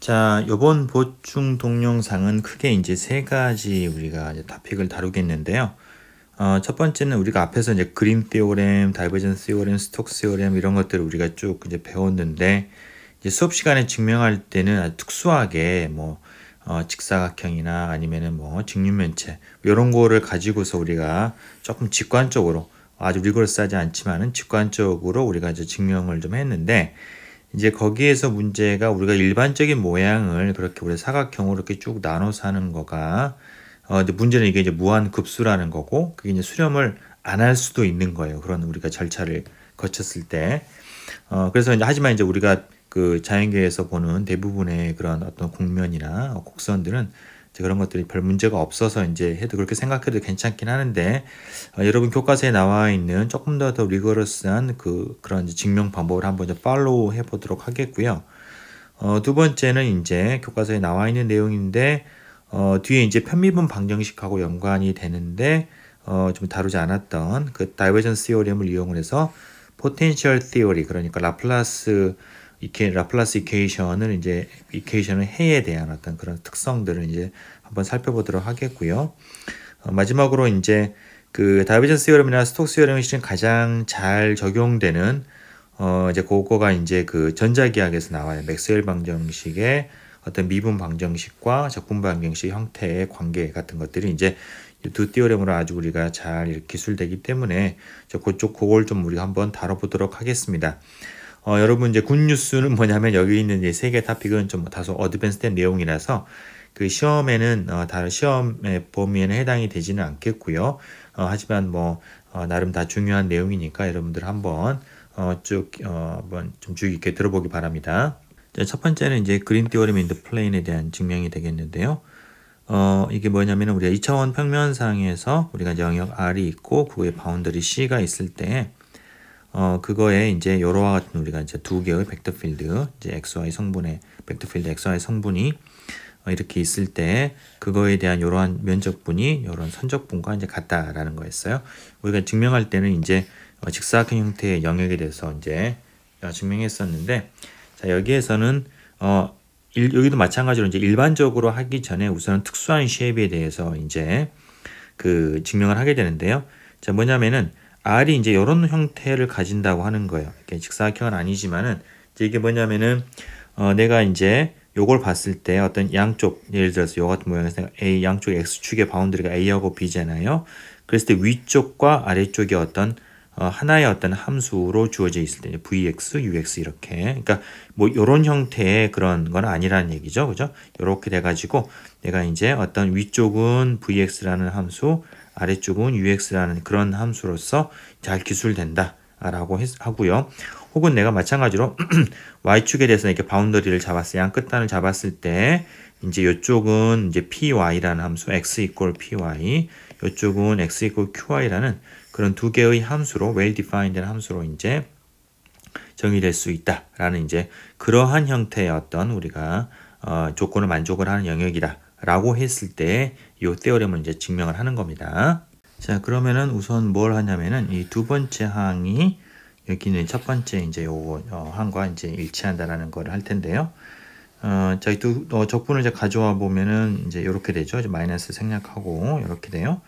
자, 요번 보충 동영상은 크게 이제 세 가지 우리가 이제 토픽을 다루겠는데요. 첫 번째는 우리가 앞에서 이제 그린 티오렘, 다이버전스 티오렘, 스톡스 티오렘 이런 것들을 우리가 쭉 이제 배웠는데, 이제 수업 시간에 증명할 때는 아주 특수하게 직사각형이나 아니면은 직육면체 이런 거를 가지고서 우리가 조금 직관적으로, 아주 리거러스하지 않지만은 직관적으로 우리가 이제 증명을 좀 했는데, 이제 거기에서 문제가 우리가 일반적인 모양을 그렇게 우리 사각형으로 이렇게 쭉 나눠서 하는 거가, 근데 문제는 이게 이제 무한급수라는 거고, 그게 이제 수렴을 안 할 수도 있는 거예요. 그런 우리가 절차를 거쳤을 때. 그래서 이제 하지만 이제 우리가 그 자연계에서 보는 대부분의 그런 어떤 곡면이나 곡선들은 이제 그런 것들이 별 문제가 없어서 이제 해도 그렇게 생각해도 괜찮긴 하는데, 여러분 교과서에 나와 있는 조금 더 리거러스한 그런 이제 증명 방법을 한번 이제 팔로우 해보도록 하겠고요. 두 번째는 이제 교과서에 나와 있는 내용인데, 뒤에 이제 편미분 방정식하고 연관이 되는데, 좀 다루지 않았던 그 다이버전스 티오렘을 이용을 해서 포텐셜 티오리, 그러니까 라플라스 이케이션을 해에 대한 어떤 그런 특성들을 이제 한번 살펴보도록 하겠고요. 마지막으로 이제 그 다이버전스 티오렘이나 스톡스 티오렘이 실은 가장 잘 적용되는 이제 그거가 이제 그 전자기하학에서 나와요. 맥스웰 방정식의 어떤 미분 방정식과 적분 방정식 형태의 관계 같은 것들이 이제 두 티오렘으로 아주 우리가 잘 이렇게 기술되기 때문에 그걸 좀 우리가 한번 다뤄보도록 하겠습니다. 여러분 이제 굿뉴스는 뭐냐면, 여기 있는 이제 세 개 토픽은 좀 다소 어드밴스된 내용이라서 그 시험에는 다른 시험의 범위에는 해당이 되지는 않겠고요. 하지만 나름 다 중요한 내용이니까 여러분들 한번 한번 좀 주의 깊게 들어보기 바랍니다. 자, 첫 번째는 이제 그린 티오렘 인 더 플레인에 대한 증명이 되겠는데요. 이게 뭐냐면 우리가 2차원 평면상에서 우리가 이제 영역 R이 있고 그거에 바운더리 C가 있을 때, 그거에 이제 요로와 같은 우리가 이제 두 개의 벡터 필드, 이제 XY 성분의 벡터 필드 XY 성분이 이렇게 있을 때 그거에 대한 이러한 면적분이 이런 선적분과 이제 같다라는 거였어요. 우리가 증명할 때는 이제 직사각형 형태의 영역에 대해서 이제 증명했었는데, 자, 여기에서는 여기도 마찬가지로 이제 일반적으로 하기 전에 우선은 특수한 쉐입에 대해서 이제 그 증명을 하게 되는데요. 자, 뭐냐면은 R이 이제 이런 형태를 가진다고 하는 거예요. 이게 직사각형은 아니지만은 이게 뭐냐면은 내가 이제 요걸 봤을 때 어떤 양쪽, 예를 들어서 요 같은 모양에서 A 양쪽 X축의 바운드리가 A하고 B잖아요. 그랬을 때 위쪽과 아래쪽이 어떤 하나의 어떤 함수로 주어져 있을 때 Vx, Ux 이렇게, 그러니까 요런 형태의 그런 건 아니라는 얘기죠. 그죠? 요렇게 돼 가지고 내가 이제 어떤 위쪽은 Vx라는 함수, 아래쪽은 Ux라는 그런 함수로서 잘 기술된다 라고 하고요. 혹은 내가 마찬가지로 Y축에 대해서 이렇게 바운더리를 잡았어요. 양 끝단을 잡았을 때 이제 이쪽은 이제 PY라는 함수, X equal PY, 이쪽은 X equal QY라는 그런 두 개의 함수로 well defined 함수로 이제 정의될 수 있다라는 이제 그러한 형태의 어떤 우리가 조건을 만족을 하는 영역이다라고 했을 때 이 테오렘을 이제 증명을 하는 겁니다. 자, 그러면은 우선 뭘 하냐면은 이 두 번째 항이 여기는 첫 번째 이제 요거 항과 이제 일치한다라는 걸 할 텐데요. 자, 이 두 적분을 이제 가져와 보면은 이제 이렇게 되죠. 이제 마이너스 생략하고 이렇게 돼요.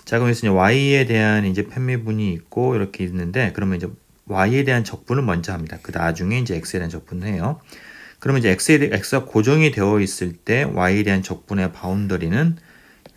자, 그럼 여기서 이제 y에 대한 이제 편미분이 있고 이렇게 있는데, 그러면 이제 y에 대한 적분을 먼저 합니다. 그 나중에 이제 x에 대한 적분을 해요. 그러면 이제 x가 고정이 되어 있을 때 y에 대한 적분의 바운더리는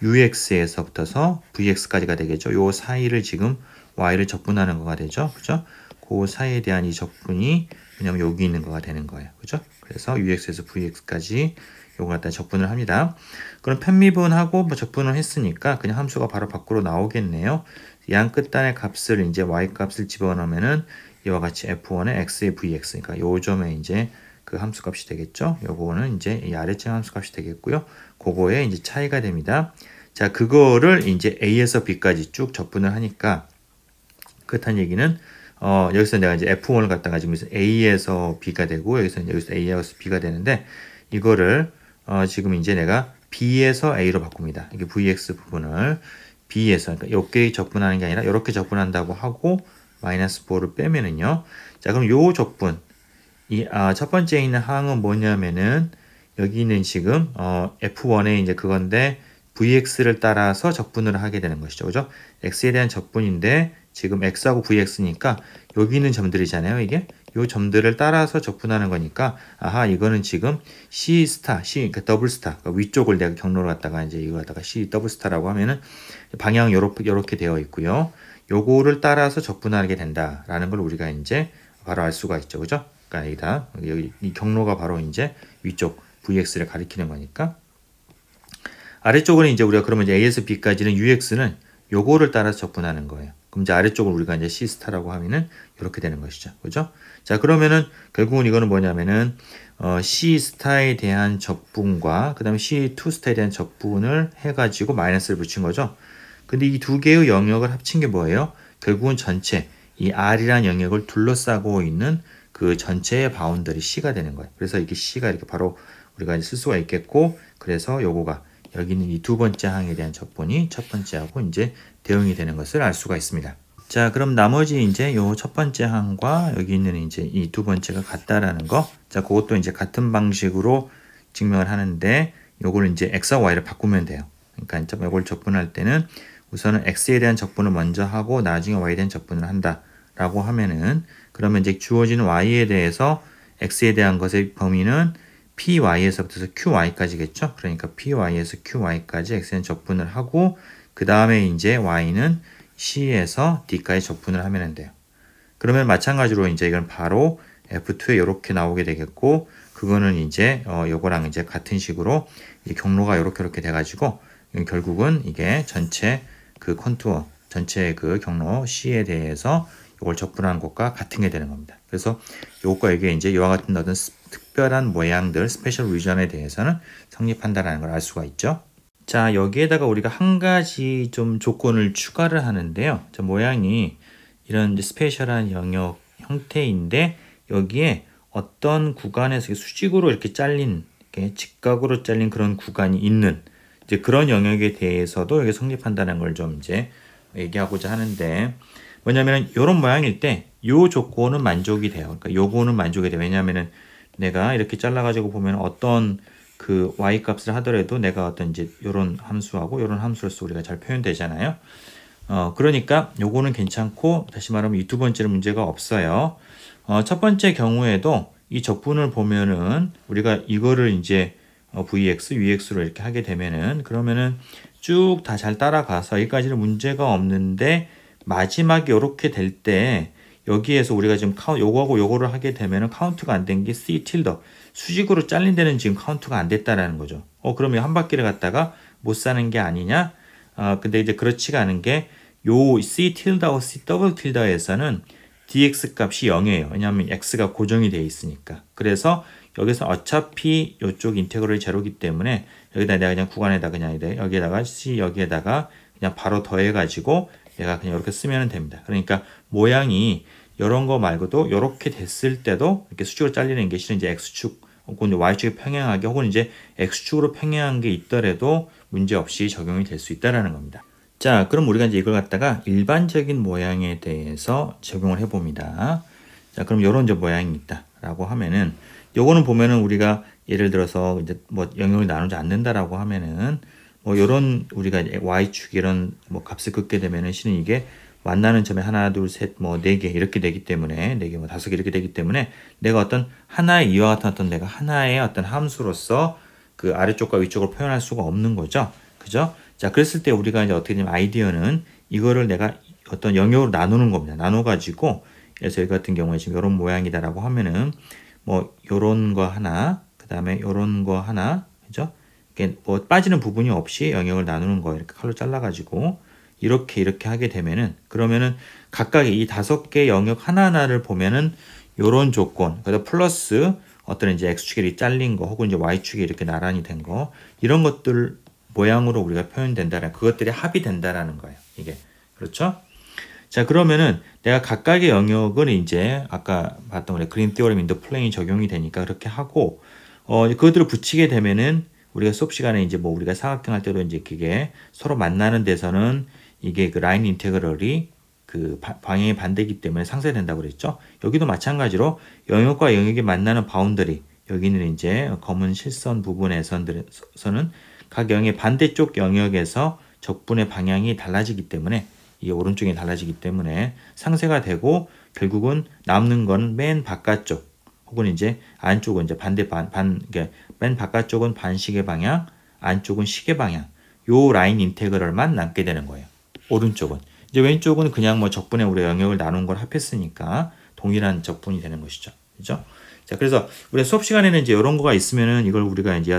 ux에서부터서 vx까지가 되겠죠. 요 사이를 지금 y를 적분하는 거가 되죠. 그죠? 그 사이에 대한 이 적분이 왜냐면 여기 있는 거가 되는 거예요. 그죠? 그래서 ux에서 vx까지 요걸 갖다 적분을 합니다. 그럼 편미분하고 적분을 했으니까 그냥 함수가 바로 밖으로 나오겠네요. 양 끝단의 값을 이제 y 값을 집어넣으면은 이와 같이 f1의 x의 vx, 그러니까 요 점에 이제 그 함수 값이 되겠죠. 요거는 이제 이 아래층 함수 값이 되겠고요. 그거에 이제 차이가 됩니다. 자, 그거를 이제 a에서 b까지 쭉 적분을 하니까 그렇다는 얘기는 여기서 내가 이제 f1을 갖다가 지금 a에서 b가 되고 여기서 a에서 b가 되는데, 이거를 지금 이제 내가 b에서 a로 바꿉니다. 이게 vx 부분을 b에서, 그러니까 이렇게 적분하는 게 아니라 이렇게 적분한다고 하고 마이너스 4를 빼면은요. 자, 그럼 요 적분 첫 번째에 있는 항은 뭐냐면은 여기는 지금 F1에 이제 그건데 Vx를 따라서 적분을 하게 되는 것이죠. 그죠? X에 대한 적분인데 지금 X하고 Vx니까 여기 있는 점들이잖아요. 이게 요 점들을 따라서 적분하는 거니까 아하 이거는 지금 C 스타, C 그러니까 더블 스타 그러니까 위쪽을 내가 경로로 갖다가 이제 이거 갖다가 C 더블 스타라고 하면은 방향 요렇게 되어 있고요. 요거를 따라서 적분하게 된다라는 걸 우리가 이제 바로 알 수가 있죠. 그죠? 그러니까 여기 이 경로가 바로 이제 위쪽 Vx를 가리키는 거니까 아래쪽은 이제 우리가 그러면 이제 A에서 B까지는 UX는 요거를 따라서 적분하는 거예요. 그럼 이제 아래쪽을 우리가 이제 C 스타라고 하면은 이렇게 되는 것이죠. 그죠? 자, 그러면은 결국은 이거는 뭐냐면은 C 스타에 대한 적분과 그다음에 C2 스타에 대한 적분을 해 가지고 마이너스를 붙인 거죠. 근데 이 두 개의 영역을 합친 게 뭐예요? 결국은 전체 이 R이라는 영역을 둘러싸고 있는 그 전체의 바운더리 C가 되는 거예요. 그래서 이게 C가 이렇게 바로 우리가 이제 쓸 수가 있겠고, 그래서 요거가 여기 있는 이 두 번째 항에 대한 적분이 첫 번째하고 이제 대응이 되는 것을 알 수가 있습니다. 자, 그럼 나머지 이제 요 첫 번째 항과 여기 있는 이제 이 두 번째가 같다라는 거. 자, 그것도 이제 같은 방식으로 증명을 하는데 요걸 이제 x와 y를 바꾸면 돼요. 그러니까 이걸 적분할 때는 우선은 x에 대한 적분을 먼저 하고 나중에 y에 대한 적분을 한다라고 하면은 그러면 이제 주어지는 y에 대해서 x에 대한 것의 범위는 py에서부터 qy까지겠죠. 그러니까 py에서 qy까지 x는 적분을 하고 그 다음에 이제 y는 c에서 d까지 적분을 하면 돼요. 그러면 마찬가지로 이제 이건 바로 F2에 이렇게 나오게 되겠고 그거는 이제 요거랑 이제 같은 식으로 이 경로가 이렇게 돼가지고 결국은 이게 전체 그 컨투어 전체 그 경로 C에 대해서 이걸 적분하는 것과 같은 게 되는 겁니다. 그래서 요것과 이게 이제 이와 같은 어떤 특별한 모양들 스페셜 리전에 대해서는 성립한다라는 걸 알 수가 있죠. 자, 여기에다가 우리가 한 가지 좀 조건을 추가를 하는데요. 자, 모양이 이런 스페셜한 영역 형태인데 여기에 어떤 구간에서 수직으로 이렇게 잘린 이렇게 직각으로 잘린 그런 구간이 있는 이제 그런 영역에 대해서도 여기 성립한다는 걸 좀 이제 얘기하고자 하는데 뭐냐면은 이런 모양일 때 요 조건은 만족이 돼요. 그러니까 요거는 만족이 돼요. 왜냐하면은 내가 이렇게 잘라가지고 보면 어떤 그 y 값을 하더라도 내가 어떤 이제 요런 함수하고 요런 함수로서 우리가 잘 표현되잖아요. 그러니까 요거는 괜찮고 다시 말하면 이 두 번째는 문제가 없어요. 첫 번째 경우에도 이 적분을 보면은 우리가 이거를 이제 vx, vx로 이렇게 하게 되면은 그러면은 쭉 다 잘 따라가서 여기까지는 문제가 없는데 마지막에 이렇게 될 때 여기에서 우리가 지금 요거하고 요거를 하게 되면은 카운트가 안 된 게 C 틸더 수직으로 잘린 데는 지금 카운트가 안 됐다라는 거죠. 그러면 한 바퀴를 갖다가 못 사는 게 아니냐? 근데 이제 그렇지가 않은 게 요 C 틸더하고 C 더블 틸더에서는 dx 값이 0이에요. 왜냐하면 x가 고정이 되어 있으니까. 그래서 여기서 어차피 이쪽 인테그럴이 제로기 때문에 여기다 내가 그냥 구간에다 그냥 여기에다가 C 여기에다가 그냥 바로 더해가지고 내가 그냥 이렇게 쓰면 됩니다. 그러니까 모양이 이런 거 말고도 이렇게 됐을 때도 이렇게 수직으로 잘리는 게 실은 이제 x축 혹은 y축이 평행하게 혹은 이제 x축으로 평행한 게 있더라도 문제 없이 적용이 될 수 있다라는 겁니다. 자, 그럼 우리가 이제 이걸 갖다가 일반적인 모양에 대해서 적용을 해봅니다. 자, 그럼 이런 이제 모양이 있다라고 하면은 요거는 보면은 우리가 예를 들어서 이제 뭐 영역을 나누지 않는다라고 하면은 뭐 요런 우리가 y축 이런 뭐 값을 긋게 되면은 실은 이게 만나는 점에 하나, 둘, 셋, 뭐 네 개 이렇게 되기 때문에 네 개, 뭐 다섯 개 이렇게 되기 때문에 내가 어떤 하나의 이와 같은 어떤 내가 하나의 어떤 함수로서 그 아래쪽과 위쪽을 표현할 수가 없는 거죠. 그죠? 자, 그랬을 때 우리가 이제 어떻게 되냐면 아이디어는 이거를 내가 어떤 영역으로 나누는 겁니다. 나눠가지고 그래서 여기 같은 경우에 지금 이런 모양이다라고 하면은 뭐 요런 거 하나, 그 다음에 요런 거 하나, 그죠? 이렇게 뭐 빠지는 부분이 없이 영역을 나누는 거예요. 이렇게 칼로 잘라가지고 이렇게 하게 되면은 그러면은 각각의 이 5개 영역 하나하나를 보면은 요런 조건, 그래서 플러스 어떤 이제 x축이 잘린 거 혹은 이제 y축이 이렇게 나란히 된 거 이런 것들 모양으로 우리가 표현된다라는 그것들이 합이 된다라는 거예요. 이게 그렇죠? 자, 그러면은 내가 각각의 영역을 이제 아까 봤던 우리 그린 티오럼 인더 플레인 적용이 되니까 그렇게 하고 그것들을 붙이게 되면은 우리가 수업 시간에 이제 뭐 우리가 사각형 할 때도 이제 그게 서로 만나는 데서는 이게 그 라인 인테그럴이 그 방향이 반대이기 때문에 상쇄된다고 그랬죠. 여기도 마찬가지로 영역과 영역이 만나는 바운더리 여기는 이제 검은 실선 부분에서는 각 영역의 반대쪽 영역에서 적분의 방향이 달라지기 때문에 이게 오른쪽이 달라지기 때문에 상쇄가 되고 결국은 남는 건 맨 바깥쪽 혹은 이제 안쪽은 이제 반대 맨 바깥쪽은 반시계 방향, 안쪽은 시계 방향. 요 라인 인테그럴만 남게 되는 거예요. 오른쪽은. 이제 왼쪽은 그냥 뭐 적분의 우리가 영역을 나눈 걸 합했으니까 동일한 적분이 되는 것이죠. 그죠? 자, 그래서 우리 수업 시간에는 이제 이런 거가 있으면은 이걸 우리가 이제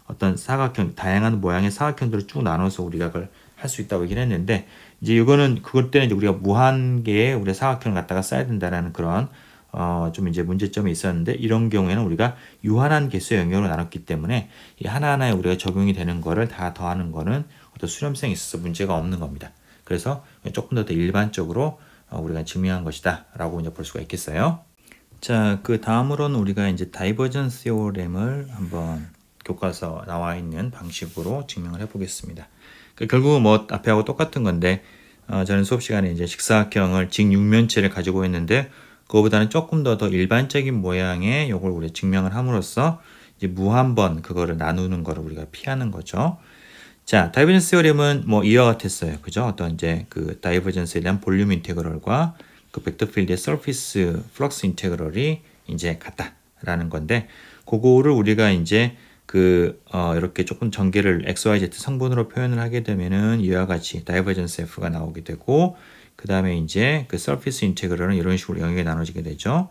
어떤 사각형, 다양한 모양의 사각형들을 쭉 나눠서 우리가 그걸 할 수 있다고 얘기를 했는데, 이제 이거는 그것 때는 이제 우리가 무한개의 우리 사각형을 갖다가 써야 된다라는 그런 좀 이제 문제점이 있었는데, 이런 경우에는 우리가 유한한 개수의 영역으로 나눴기 때문에 이 하나하나에 우리가 적용이 되는 거를 다 더하는 거는 어떤 수렴성이 있어서 문제가 없는 겁니다. 그래서 조금 더 일반적으로 우리가 증명한 것이다 라고 이제 볼 수가 있겠어요. 자, 그 다음으로는 우리가 이제 다이버전스 theorem을 한번 교과서 나와 있는 방식으로 증명을 해 보겠습니다. 결국은 뭐 앞에 하고 똑같은 건데, 저는 수업 시간에 이제 직사각형을 직육면체를 가지고 있는데, 그거보다는 조금 더 일반적인 모양의 요걸 우리 증명을 함으로써 이제 무한번 그거를 나누는 거를 우리가 피하는 거죠. 자, 다이버전스 theorem은 뭐 이와 같았어요. 그죠? 어떤 이제 그 다이버전스에 대한 볼륨 인테그럴과 그 벡터 필드의 서피스 플럭스 인테그럴이 이제 같다라는 건데, 그거를 우리가 이제 이렇게 조금 전개를 XYZ 성분으로 표현을 하게 되면은 이와 같이 다이버전스 F가 나오게 되고, 그 다음에 이제 그 서피스 인테그럴은 이런 식으로 영역에 나눠지게 되죠.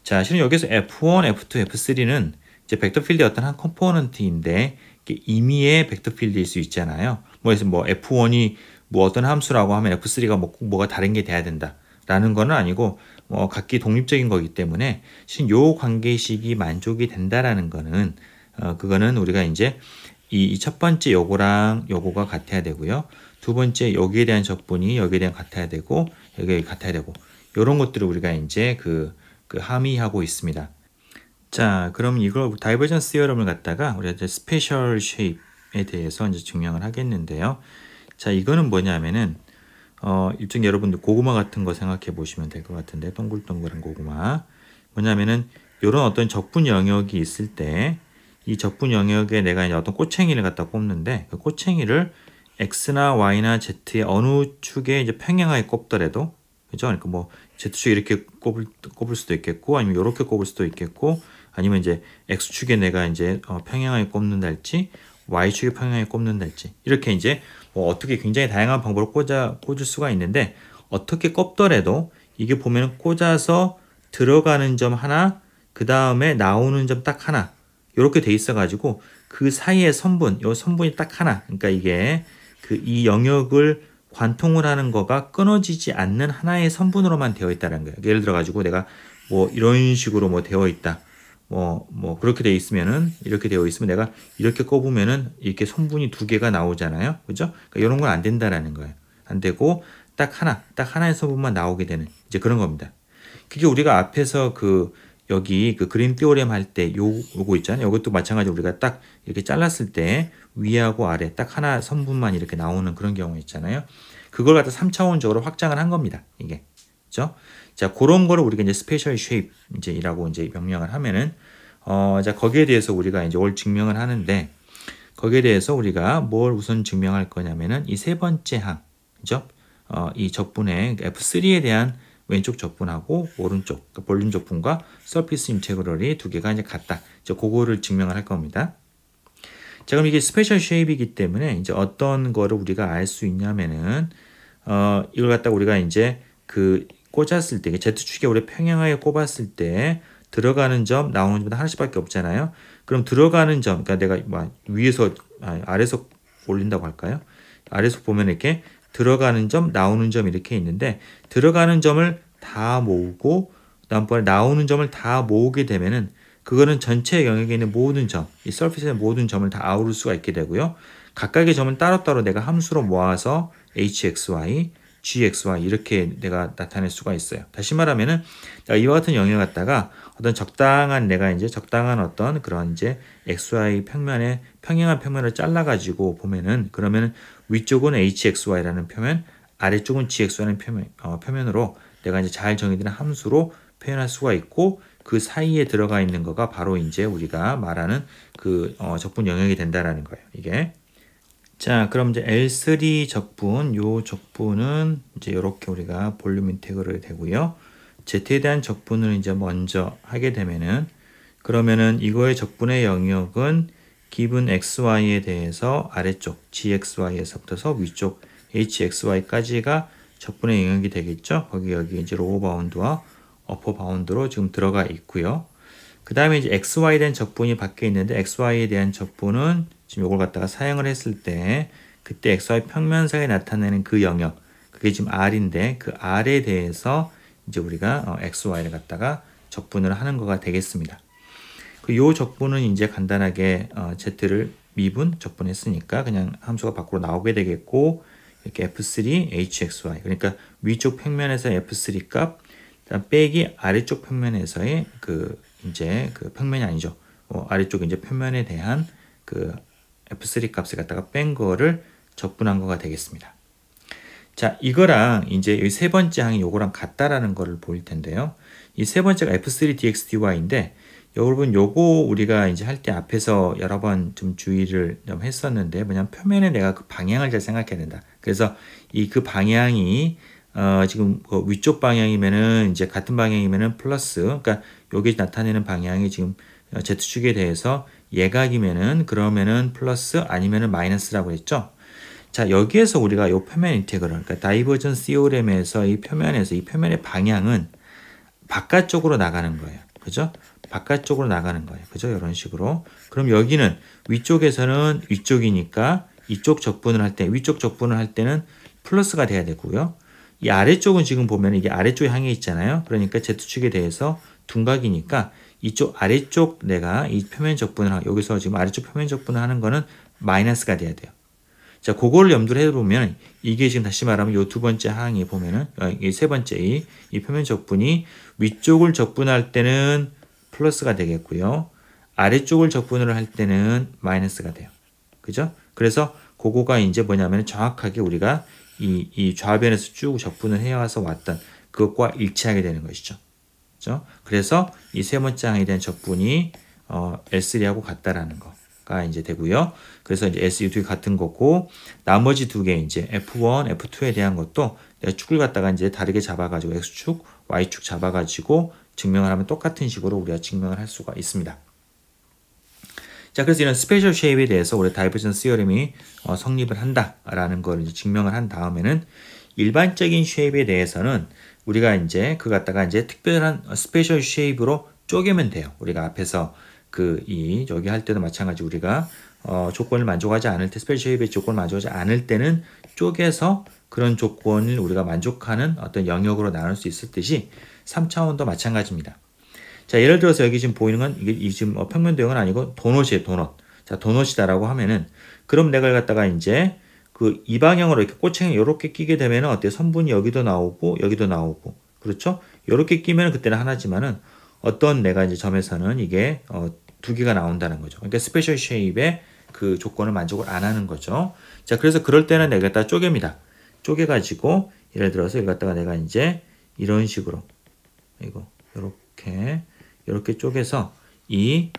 자, 실은 여기서 F1, F2, F3는 이제 벡터 필드의 어떤 한 컴포넌트인데, 임의의 벡터 필드일 수 있잖아요. 그래서 뭐 F1이 뭐 어떤 함수라고 하면 F3가 뭐가 다른 게 돼야 된다라는 거는 아니고, 뭐 각기 독립적인 거기 때문에 실은 요 관계식이 만족이 된다라는 거는 그거는 우리가 이제 이 첫 번째 요거랑 요거가 같아야 되고요. 두 번째 여기에 대한 적분이 여기에 대한 같아야 되고, 여기 같아야 되고, 요런 것들을 우리가 이제 함의하고 있습니다. 자, 그럼 이걸 다이버전스 티어럼을 갖다가 우리가 이제 스페셜 쉐입에 대해서 이제 증명을 하겠는데요. 자, 이거는 뭐냐면은 일종 여러분들 고구마 같은 거 생각해 보시면 될 것 같은데, 동글동글한 고구마. 뭐냐면은 이런 어떤 적분 영역이 있을 때 이 적분 영역에 내가 이제 어떤 꼬챙이를 갖다 꼽는데, 그 꼬챙이를 x나 y나 z의 어느 축에 이제 평행하게 꼽더라도, 그죠? 그러니까 뭐 z축에 이렇게 꼽을 수도 있겠고, 아니면 이렇게 꼽을 수도 있겠고, 아니면 이제 x축에 내가 이제 평행하게 꼽는달지, y축에 평행하게 꼽는달지, 이렇게 이제 뭐 어떻게 굉장히 다양한 방법으로 꽂을 수가 있는데, 어떻게 꼽더라도 이게 보면 꽂아서 들어가는 점 하나, 그 다음에 나오는 점 딱 하나, 이렇게 돼 있어가지고 그 사이의 선분, 요 선분이 딱 하나, 그러니까 이게 이 영역을 관통을 하는 거가 끊어지지 않는 하나의 선분으로만 되어 있다는 거예요. 예를 들어 가지고 내가 뭐 이런 식으로 뭐 되어 있다. 뭐 그렇게 되어 있으면은, 이렇게 되어 있으면 내가 이렇게 꼽으면은 이렇게 선분이 두 개가 나오잖아요. 그죠? 그러니까 이런 건 안 된다라는 거예요. 안 되고 딱 하나의 선분만 나오게 되는 이제 그런 겁니다. 그게 우리가 앞에서 여기 그림 띠오렘 할 때 요거 있잖아요. 이것도 마찬가지로 우리가 딱 이렇게 잘랐을 때 위하고 아래 딱 하나 선분만 이렇게 나오는 그런 경우 있잖아요. 그걸 갖다 3차원적으로 확장을 한 겁니다. 이게. 그죠? 자, 그런 거를 우리가 이제 스페셜 쉐입 이제이라고 이제 명명을 하면은 자, 거기에 대해서 우리가 이제 올 증명을 하는데, 거기에 대해서 우리가 뭘 우선 증명할 거냐면은 이 세 번째 항. 그죠? 이 적분의 F3에 대한 왼쪽 적분하고 오른쪽 볼륨 적분과 서피스 인테그럴이 두 개가 이제 같다. 이제 그거를 증명을 할 겁니다. 자, 그럼 이게 스페셜 쉐입이기 때문에 이제 어떤 거를 우리가 알 수 있냐면은 이걸 갖다 우리가 이제 꽂았을 때, Z축에 우리 평행하게 꼽았을 때 들어가는 점, 나오는 점은 하나씩밖에 없잖아요. 그럼 들어가는 점, 그러니까 내가 뭐 위에서 아래에서 올린다고 할까요? 아래에서 보면 이렇게 들어가는 점, 나오는 점 이렇게 있는데, 들어가는 점을 다 모으고 다음번에 나오는 점을 다 모으게 되면은 그거는 전체 영역에 있는 모든 점, 이 서피스의 모든 점을 다 아우를 수가 있게 되고요. 각각의 점은 따로따로 내가 함수로 모아서 hxy, gxy 이렇게 내가 나타낼 수가 있어요. 다시 말하면은 이와 같은 영역을 갖다가 어떤 적당한 어떤 그런 이제 xy 평면에 평행한 평면을 잘라 가지고 보면은, 그러면은 위쪽은 hxy라는 표면, 아래쪽은 gxy라는 표면으로 내가 이제 잘 정의되는 함수로 표현할 수가 있고, 그 사이에 들어가 있는 거가 바로 이제 우리가 말하는 그 적분 영역이 된다라는 거예요. 이게. 자, 그럼 이제 L3 적분, 요 적분은 이제 이렇게 우리가 볼륨 인테그럴이 되고요. Z에 대한 적분을 이제 먼저 하게 되면은 그러면은 이거의 적분의 영역은 기분 xy에 대해서 아래쪽 gxy에서부터 위쪽 hxy까지가 적분의 영역이 되겠죠. 거기 여기 이제 로우 바운드와 어퍼 바운드로 지금 들어가 있고요. 그 다음에 이제 xy에 대한 적분이 밖에 있는데 xy에 대한 적분은 지금 이걸 갖다가 사용을 했을 때 그때 xy 평면상에 나타내는 그 영역 그게 지금 r인데 그 r에 대해서 이제 우리가 xy를 갖다가 적분을 하는 거가 되겠습니다. 요 적분은 이제 간단하게 z를 미분 적분했으니까 그냥 함수가 밖으로 나오게 되겠고 이렇게 f3 hxy 그러니까 위쪽 평면에서 f3 값 빼기 아래쪽 평면에서의 그 이제 그 평면이 아니죠. 아래쪽 이제 평면에 대한 그 f3 값을 갖다가 뺀 거를 적분한 거가 되겠습니다. 자, 이거랑 이제 이 세 번째 항이 요거랑 같다라는 거를 보일 텐데요. 이 세 번째가 f3 dx dy인데 여러분 요거 우리가 이제 할 때 앞에서 여러 번 좀 주의를 좀 했었는데 뭐냐면 표면에 내가 그 방향을 잘 생각해야 된다. 그래서 이 그 방향이 지금 위쪽 방향이면은 이제 같은 방향이면은 플러스 그러니까 여기 나타내는 방향이 지금 Z축에 대해서 예각이면은 그러면은 플러스 아니면은 마이너스라고 했죠. 자, 여기에서 우리가 요 표면 인테그럴 그러니까 다이버전스 시오렘에서 이 표면의 방향은 바깥쪽으로 나가는 거예요. 그죠? 바깥쪽으로 나가는 거예요. 그죠? 이런 식으로. 그럼 여기는 위쪽에서는 위쪽이니까 이쪽 적분을 할 때, 위쪽 적분을 할 때는 플러스가 돼야 되고요. 이 아래쪽은 지금 보면 이게 아래쪽에 향해 있잖아요. 그러니까 Z축에 대해서 둔각이니까 이쪽 아래쪽 내가 이 표면 적분을 여기서 지금 아래쪽 표면 적분을 하는 거는 마이너스가 돼야 돼요. 자, 그거를 염두를 해보면 이게 지금 다시 말하면 요 두 번째 항이 보면은 이 세 번째 이 표면 적분이 위쪽을 적분할 때는 플러스가 되겠고요. 아래쪽을 적분을 할 때는 마이너스가 돼요. 그죠? 그래서 그거가 이제 뭐냐면 정확하게 우리가 이 좌변에서 쭉 적분을 해와서 왔던 그것과 일치하게 되는 것이죠. 그죠? 그래서 이 세 번째 항에 대한 적분이 L3하고 같다라는 거가 이제 되고요. 그래서 이제 SU2가 같은 거고 나머지 두 개 이제 F1, F2에 대한 것도 내가 축을 갖다가 이제 다르게 잡아가지고 X축, Y축 잡아가지고 증명을 하면 똑같은 식으로 우리가 증명을 할 수가 있습니다. 자, 그래서 이런 스페셜 쉐입에 대해서 우리 다이버전스 시어럼이 성립을 한다라는 걸 이제 증명을 한 다음에는 일반적인 쉐입에 대해서는 우리가 이제 그 갖다가 이제 특별한 스페셜 쉐입으로 쪼개면 돼요. 우리가 앞에서 여기 할 때도 마찬가지 우리가 조건을 만족하지 않을 때 스페셜 쉐입의 조건을 만족하지 않을 때는 쪼개서 그런 조건을 우리가 만족하는 어떤 영역으로 나눌 수 있을 듯이 3차원도 마찬가지입니다. 자, 예를 들어서 여기 지금 보이는 건 이게 지금 평면 도형은 아니고 도넛이에요, 도넛. 자, 도넛이다라고 하면은 그럼 내가 갖다가 이제 이 방향으로 이렇게 꼬챙이 이렇게 끼게 되면은 어때요? 선분이 여기도 나오고 여기도 나오고 그렇죠? 이렇게 끼면 그때는 하나지만은 어떤 내가 이제 점에서는 이게 두 개가 나온다는 거죠. 그러니까 스페셜 쉐입의 그 조건을 만족을 안 하는 거죠. 자, 그래서 그럴 때는 내가 갖다 쪼갭니다. 쪼개가지고 예를 들어서 이걸 갖다가 내가 이제 이런 식으로 이렇게 쪼개서 이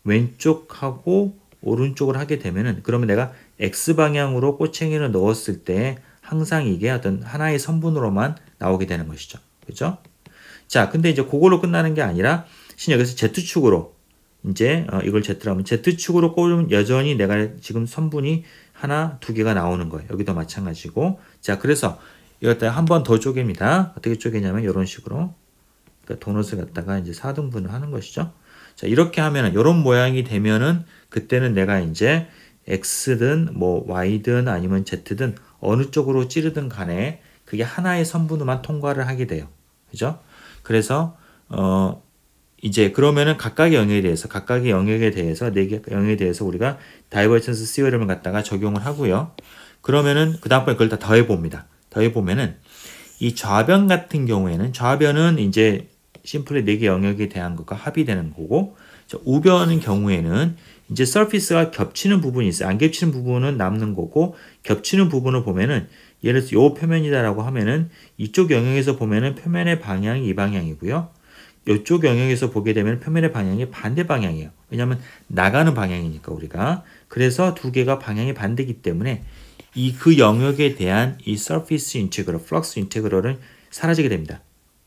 왼쪽하고 오른쪽을 하게 되면은 그러면 내가 X방향으로 꼬챙이를 넣었을 때 항상 이게 어떤 하나의 선분으로만 나오게 되는 것이죠. 그죠? 자, 근데 이제 그걸로 끝나는 게 아니라 여기서 Z축으로 이제 이걸 Z라면 Z축으로 꼽으면 여전히 내가 지금 선분이 하나, 두 개가 나오는 거예요. 여기도 마찬가지고. 자, 그래서 이것다 한 번 더 쪼갭니다. 어떻게 쪼개냐면 이런 식으로. 그러니까 도넛을 갖다가 이제 4등분을 하는 것이죠. 자, 이렇게 하면은 이런 모양이 되면은 그때는 내가 이제 X든 뭐 Y든 아니면 Z든 어느 쪽으로 찌르든 간에 그게 하나의 선분으로만 통과를 하게 돼요. 그죠? 그래서 이제 그러면은 각각의 영역에 대해서 네 개 영역에 대해서 우리가 다이버전스 시어럼을 갖다가 적용을 하고요. 그러면은 그 다음번에 그걸 다 더해 봅니다. 더해 보면은 이 좌변 같은 경우에는 좌변은 이제 심플리 네 개 영역에 대한 것과 합의되는 거고 우변의 경우에는 이제 서피스가 겹치는 부분이 있어요. 안 겹치는 부분은 남는 거고 겹치는 부분을 보면은 예를 들어서 요 표면이다라고 하면은 이쪽 영역에서 보면은 표면의 방향이 이 방향이고요. 이쪽 영역에서 보게 되면 표면의 방향이 반대 방향이에요. 왜냐하면 나가는 방향이니까 우리가. 그래서 두 개가 방향이 반대이기 때문에 그 영역에 대한 이 surface integral, flux integral은 사라지게 됩니다.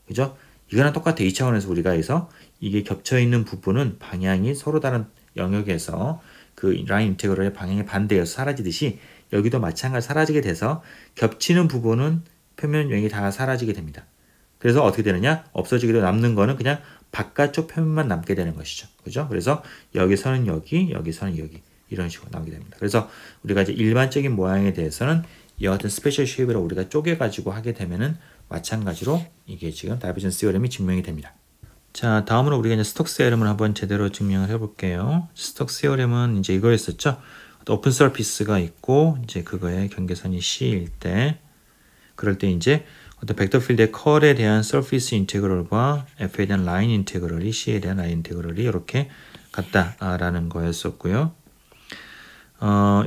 그죠? 이거랑 똑같아. 이 차원에서 우리가 해서 이게 겹쳐 있는 부분은 방향이 서로 다른 영역에서 그 라인 인테그럴의 방향이 반대여서 사라지듯이 여기도 마찬가지로 사라지게 돼서 겹치는 부분은 표면 영역이 다 사라지게 됩니다. 그래서 어떻게 되느냐? 없어지기도 남는 거는 그냥 바깥쪽 표면만 남게 되는 것이죠. 그죠? 그래서 여기서는 여기, 여기서는 여기 이런 식으로 나오게 됩니다. 그래서 우리가 이제 일반적인 모양에 대해서는 이 같은 스페셜 쉐입으로 우리가 쪼개가지고 하게 되면은 마찬가지로 이게 지금 다이버전스 시어럼이 증명이 됩니다. 자, 다음으로 우리가 이제 스톡스 세어럼을 한번 제대로 증명을 해볼게요. 스톡스 세어럼은 이제 이거였었죠. 오픈 서피스가 있고 이제 그거의 경계선이 C일 때, 그럴 때 이제 어떤 벡터 필드의 컬에 대한 서피스 인테그럴과 F에 대한 라인 인테그럴이 C에 대한 라인 인테그럴이 이렇게 같다라는 거였었고요.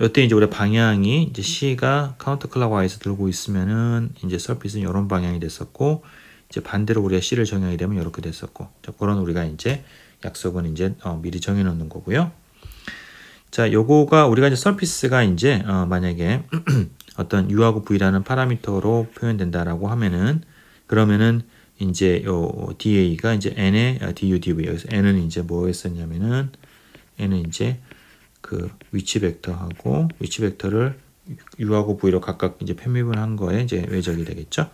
이때 이제 우리 방향이 이제 C가 카운터 클락와이즈 들고 있으면은 이제 서피스는 이런 방향이 됐었고, 이제 반대로 우리가 C를 정하게 되면 이렇게 됐었고, 자, 그런 우리가 이제 약속은 이제 미리 정해 놓는 거고요. 자, 요거가 우리가 이제 서피스가 이제 만약에 어떤 U하고 V라는 파라미터로 표현된다라고 하면은, 그러면은 이제 요 DA가 이제 N의 DU, DV, 여기서 N은 이제 뭐였었냐면은, N은 이제 그 위치 벡터하고 위치 벡터를 U하고 V로 각각 이제 편미분한 거에 이제 외적이 되겠죠.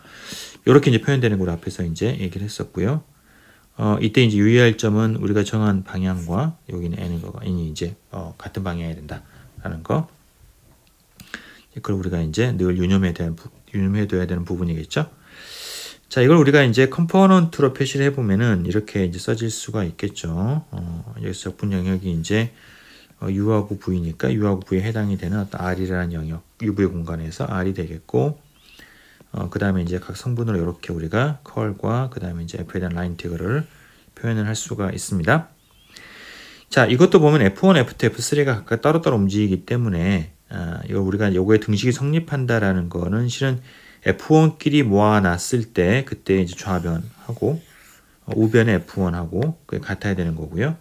이렇게 이제 표현되는 걸 앞에서 이제 얘기를 했었고요. 이때 이제 유의할 점은 우리가 정한 방향과 여기는 N이 이제 같은 방향이 된다라는 거. 그걸 우리가 이제 늘 유념해둬야 되는 부분이겠죠. 자, 이걸 우리가 이제 컴포넌트로 표시를 해보면은 이렇게 이제 써질 수가 있겠죠. 여기서 적분 영역이 이제 U하고 V니까 U하고 V에 해당이 되는 어떤 R이라는 영역, UV 공간에서 R이 되겠고, 그 다음에 이제 각 성분으로 이렇게 우리가 컬과 그 다음에 이제 F에 대한 라인 인테그럴을 표현을 할 수가 있습니다. 자, 이것도 보면 F1, F2, F3가 각각 따로따로 움직이기 때문에 이거 우리가 요거의 등식이 성립한다라는 거는 실은 F1끼리 모아놨을 때 그때 이제 좌변하고 우변의 F1하고 그게 같아야 되는 거고요.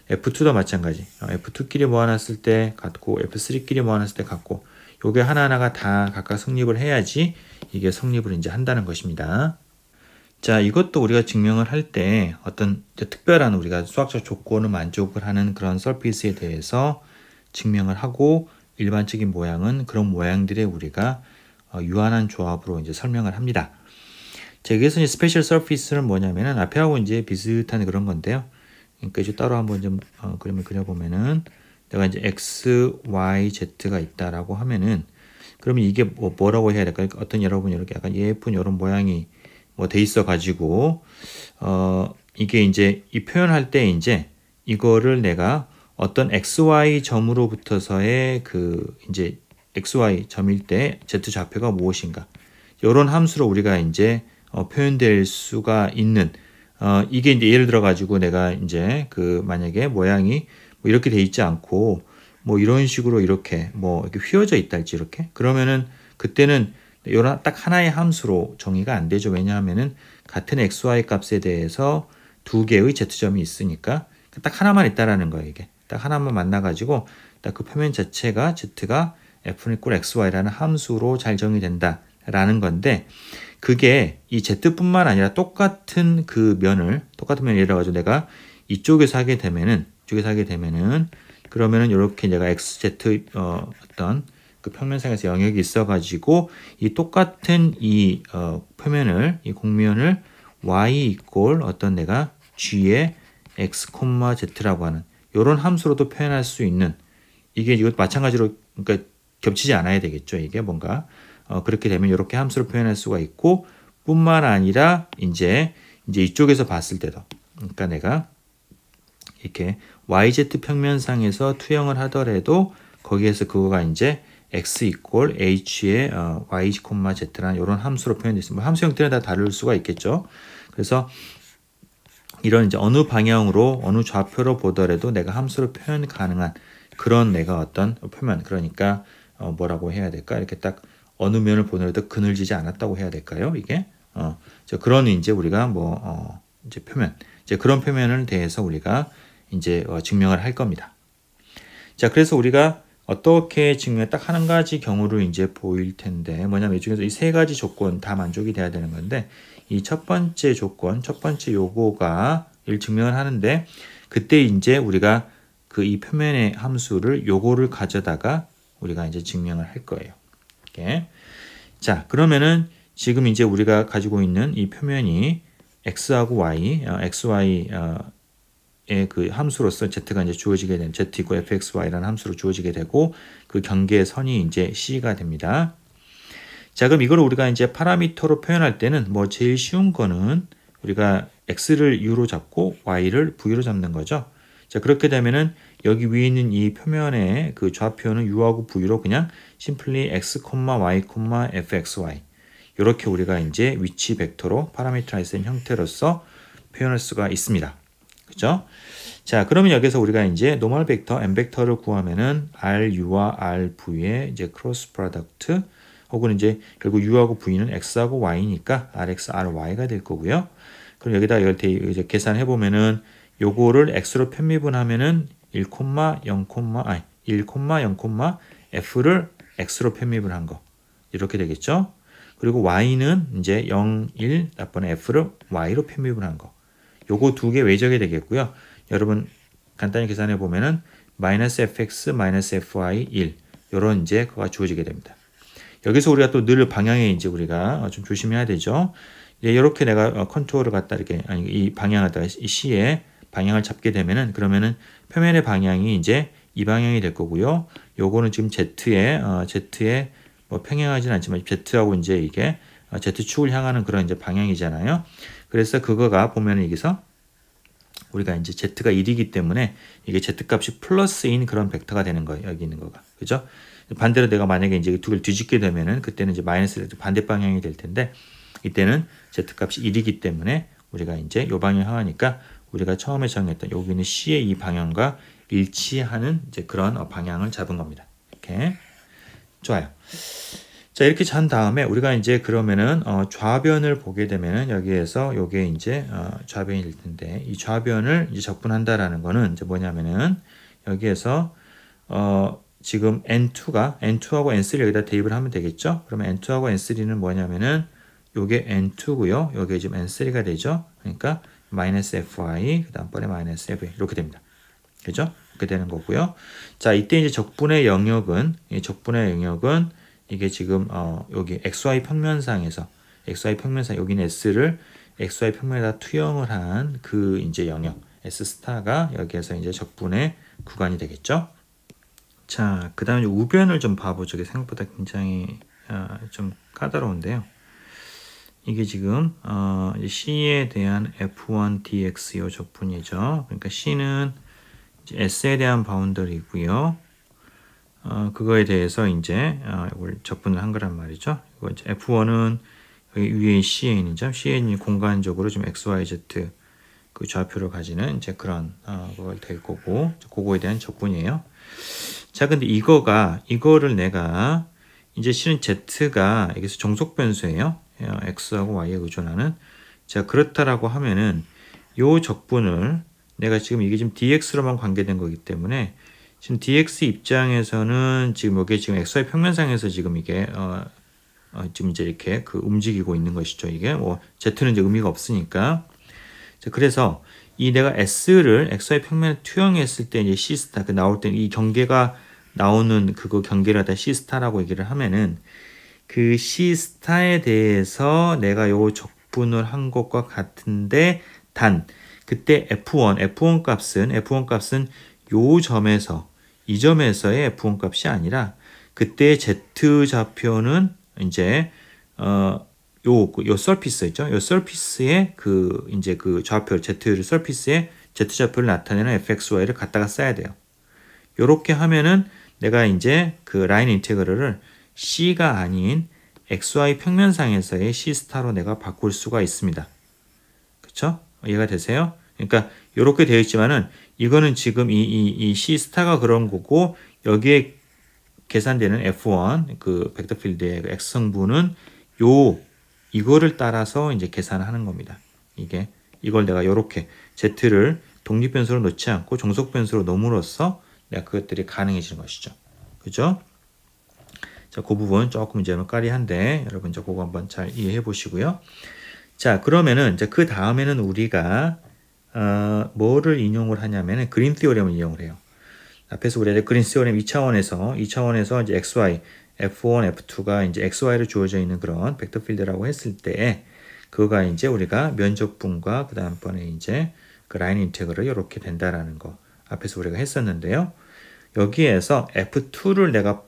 F2도 마찬가지. F2끼리 모아놨을 때 같고 F3끼리 모아놨을 때 같고, 요게 하나하나가 다 각각 성립을 해야지 이게 성립을 이제 한다는 것입니다. 자, 이것도 우리가 증명을 할 때 어떤 특별한 우리가 수학적 조건을 만족을 하는 그런 서피스에 대해서 증명을 하고, 일반적인 모양은 그런 모양들의 우리가 유한한 조합으로 이제 설명을 합니다. 자, 여기서 이제 스페셜 서피스는 뭐냐면은 앞에하고 이제 비슷한 그런 건데요. 그러니까 이제 따로 한번 좀 그림을 그려보면은 내가 이제 x, y, z가 있다라고 하면은 그러면 이게 뭐라고 해야 될까요? 어떤 여러분 이렇게 약간 예쁜 이런 모양이 뭐 돼 있어 가지고 이게 이제 이 표현할 때 이제 이거를 내가 어떤 xy 점으로부터서의 그 이제 xy 점일 때 z 좌표가 무엇인가, 이런 함수로 우리가 이제 표현될 수가 있는 이게 이제 예를 들어 가지고 내가 이제 그 만약에 모양이 뭐 이렇게 돼 있지 않고 뭐 이런 식으로 이렇게 뭐 이렇게 휘어져 있다 할지 이렇게, 그러면은 그때는 이런 딱 하나의 함수로 정의가 안 되죠. 왜냐하면은 같은 xy 값에 대해서 두 개의 z점이 있으니까 딱 하나만 있다라는 거예요. 이게 딱 하나만 만나 가지고 딱 그 표면 자체가 z가 f=xy라는 함수로 잘 정의된다라는 건데, 그게 이 z뿐만 아니라 똑같은 면을 예를 들어 가지고 내가 이쪽에서 하게 되면은 그러면은 이렇게 내가 xz 어떤 그 평면상에서 영역이 있어 가지고 이 똑같은 이 표면을, 이 곡면을 y 이꼴 어떤 내가 g의 x, z라고 하는 이런 함수로도 표현할 수 있는, 이게 이것 마찬가지로 그러니까 겹치지 않아야 되겠죠. 이게 뭔가 그렇게 되면 이렇게 함수를 표현할 수가 있고, 뿐만 아니라 이제 이쪽에서 봤을 때도, 그러니까 내가 이렇게 YZ 평면상에서 투영을 하더라도 거기에서 그거가 이제 x 이꼴 h의 y, z라는 이런 함수로 표현되어 있습니다. 함수 형태는 다 다를 수가 있겠죠. 그래서 이런 이제 어느 방향으로 어느 좌표로 보더라도 내가 함수로 표현 가능한 그런 내가 어떤 표면, 그러니까 뭐라고 해야 될까? 이렇게 딱 어느 면을 보더라도 그늘지지 않았다고 해야 될까요? 이게 그런 이제 우리가 이제 표면, 이제 그런 표면에 대해서 우리가 이제 증명을 할 겁니다. 자, 그래서 우리가 어떻게 증명 딱 한 가지 경우를 이제 보일 텐데 뭐냐면 이 중에서 이 세 가지 조건 다 만족이 돼야 되는 건데 이 첫 번째 조건, 첫 번째 요거가 일 증명을 하는데 그때 이제 우리가 그 이 표면의 함수를 요거를 가져다가 우리가 이제 증명을 할 거예요. 이렇게. 자, 그러면은 지금 이제 우리가 가지고 있는 이 표면이 x하고 y, xy 그 함수로서 z가 이제 주어지게 되는 z 이고 fxy라는 함수로 주어지게 되고 그 경계의 선이 이제 c가 됩니다. 자, 그럼 이걸 우리가 이제 파라미터로 표현할 때는 뭐 제일 쉬운 거는 우리가 x를 u로 잡고 y를 v로 잡는 거죠. 자, 그렇게 되면은 여기 위에 있는 이 표면의 그 좌표는 u하고 v로 그냥 simply x, y, fxy 이렇게 우리가 이제 위치 벡터로 파라미터라이즈된 형태로서 표현할 수가 있습니다. 그죠? 자, 그러면 여기서 우리가 이제 노멀 벡터 m 벡터를 구하면은 ru와 rv의 이제 크로스 프로덕트 혹은 이제 결국 u하고 v는 x하고 y니까 rx, ry가 될 거고요. 그럼 여기다 이걸 이제 계산해 보면은 요거를 x로 편미분하면은 1,0, f를 x로 편미분 한 거. 이렇게 되겠죠? 그리고 y는 이제 0, 1, 나번에 f를 y로 편미분 한 거. 요거 두 개 외적이 되겠고요. 여러분 간단히 계산해 보면은 -fx, -fy, 1 요런 이제 그가 주어지게 됩니다. 여기서 우리가 또 늘 방향에 이제 우리가 좀 조심해야 되죠. 이렇게 내가 컨트롤을 갖다 이렇게 아니 이 방향에다가 이 C의 방향을 잡게 되면은 그러면은 표면의 방향이 이제 이 방향이 될 거고요. 요거는 지금 Z에 뭐 평행하진 않지만 Z하고 이제 이게 Z축을 향하는 그런 이제 방향이잖아요. 그래서 그거가 보면은 여기서 우리가 이제 Z가 1이기 때문에 이게 Z값이 플러스인 그런 벡터가 되는 거예요. 여기 있는 거가. 그죠? 반대로 내가 만약에 이제 두 개를 뒤집게 되면은 그때는 이제 마이너스 반대 방향이 될 텐데 이때는 Z값이 1이기 때문에 우리가 이제 요 방향 향하니까 우리가 처음에 정했던 여기 있는 C의 이 방향과 일치하는 이제 그런 방향을 잡은 겁니다. 이렇게. 좋아요. 자, 이렇게 잔 다음에 우리가 이제 그러면은 좌변을 보게 되면은 여기에서 요게 이제 좌변이 될 텐데 이 좌변을 이제 적분한다라는 거는 이제 뭐냐면은 여기에서 지금 N2하고 N3를 여기다 대입을 하면 되겠죠? 그러면 N2하고 N3는 뭐냐면은 요게 N2고요. 요게 지금 N3가 되죠? 그러니까 -fy 그다음번에 -fy 이렇게 됩니다. 그죠? 이렇게 되는 거고요. 자, 이때 이제 적분의 영역은 이게 지금 여기 xy 평면상에서 여기는 s를 xy 평면에다 투영을 한 그 이제 영역 s 스타가 여기에서 이제 적분의 구간이 되겠죠. 자, 그다음에 우변을 좀 봐보죠. 이게 생각보다 굉장히 좀 까다로운데요. 이게 지금 C에 대한 F1 dx 요 적분이죠. 그러니까 C는 이제 S에 대한 바운더리고요. 그거에 대해서 이제 이걸 적분을 한 거란 말이죠. 이거 이제 F1은 여기 위에 CN이죠. CN이 공간적으로 좀 XYZ 그 좌표를 가지는 이제 그런 그걸 될 거고 그거에 대한 적분이에요. 자, 근데 이거를 내가 이제 실은 Z가 여기서 정속 변수예요. X하고 Y에 의존하는. 자, 그렇다라고 하면은 요 적분을 내가 지금 이게 지금 dx로만 관계된 거기 때문에 지금 dx 입장에서는 지금 이게 지금 xy 평면상에서 지금 이게 지금 이제 이렇게 그 움직이고 있는 것이죠. 이게 뭐 z는 이제 의미가 없으니까. 자, 그래서 이 내가 s를 xy 평면에 투영했을 때 이제 c 스타 그 나올 때 이 경계가 나오는 그거 경계를 다 c 스타라고 얘기를 하면은 그 c 스타에 대해서 내가 요 적분을 한 것과 같은데 단 그때 F1 값은 요 점에서 이 점에서의 F1 값이 아니라 그때 Z 좌표는 이제 요 서피스 있죠? 요 서피스의 그 이제 그 좌표 Z 서피스의 Z 좌표를 나타내는 fxy를 갖다가 써야 돼요. 요렇게 하면은 내가 이제 그 라인 인테그럴을 C가 아닌 XY 평면상에서의 C 스타로 내가 바꿀 수가 있습니다. 그쵸? 이해가 되세요? 그러니까 이렇게 되어 있지만은 이거는 지금 이 C 스타가 그런 거고 여기에 계산되는 F1 그 벡터 필드의 그 X 성분은 이거를 따라서 이제 계산하는 겁니다. 이걸 내가 이렇게 z를 독립 변수로 놓지 않고 종속 변수로 놓음으로써 내가 그것들이 가능해지는 것이죠. 그죠? 자, 그 부분 조금 이제 까리한데 여러분 이제 그거 한번 잘 이해해 보시고요. 자, 그러면은 이제 그 다음에는 우리가 뭐를 인용을 하냐면은 그린 티오렘을 이용을 해요. 앞에서 우리가 그린 티오렘 2차원에서 이제 xy, f1, f2가 이제 xy로 주어져 있는 그런 벡터 필드라고 했을 때 그거가 이제 우리가 면적분과 그 다음번에 이제 그 라인 인테그럴 이렇게 된다라는 거 앞에서 우리가 했었는데요. 여기에서 f2를 내가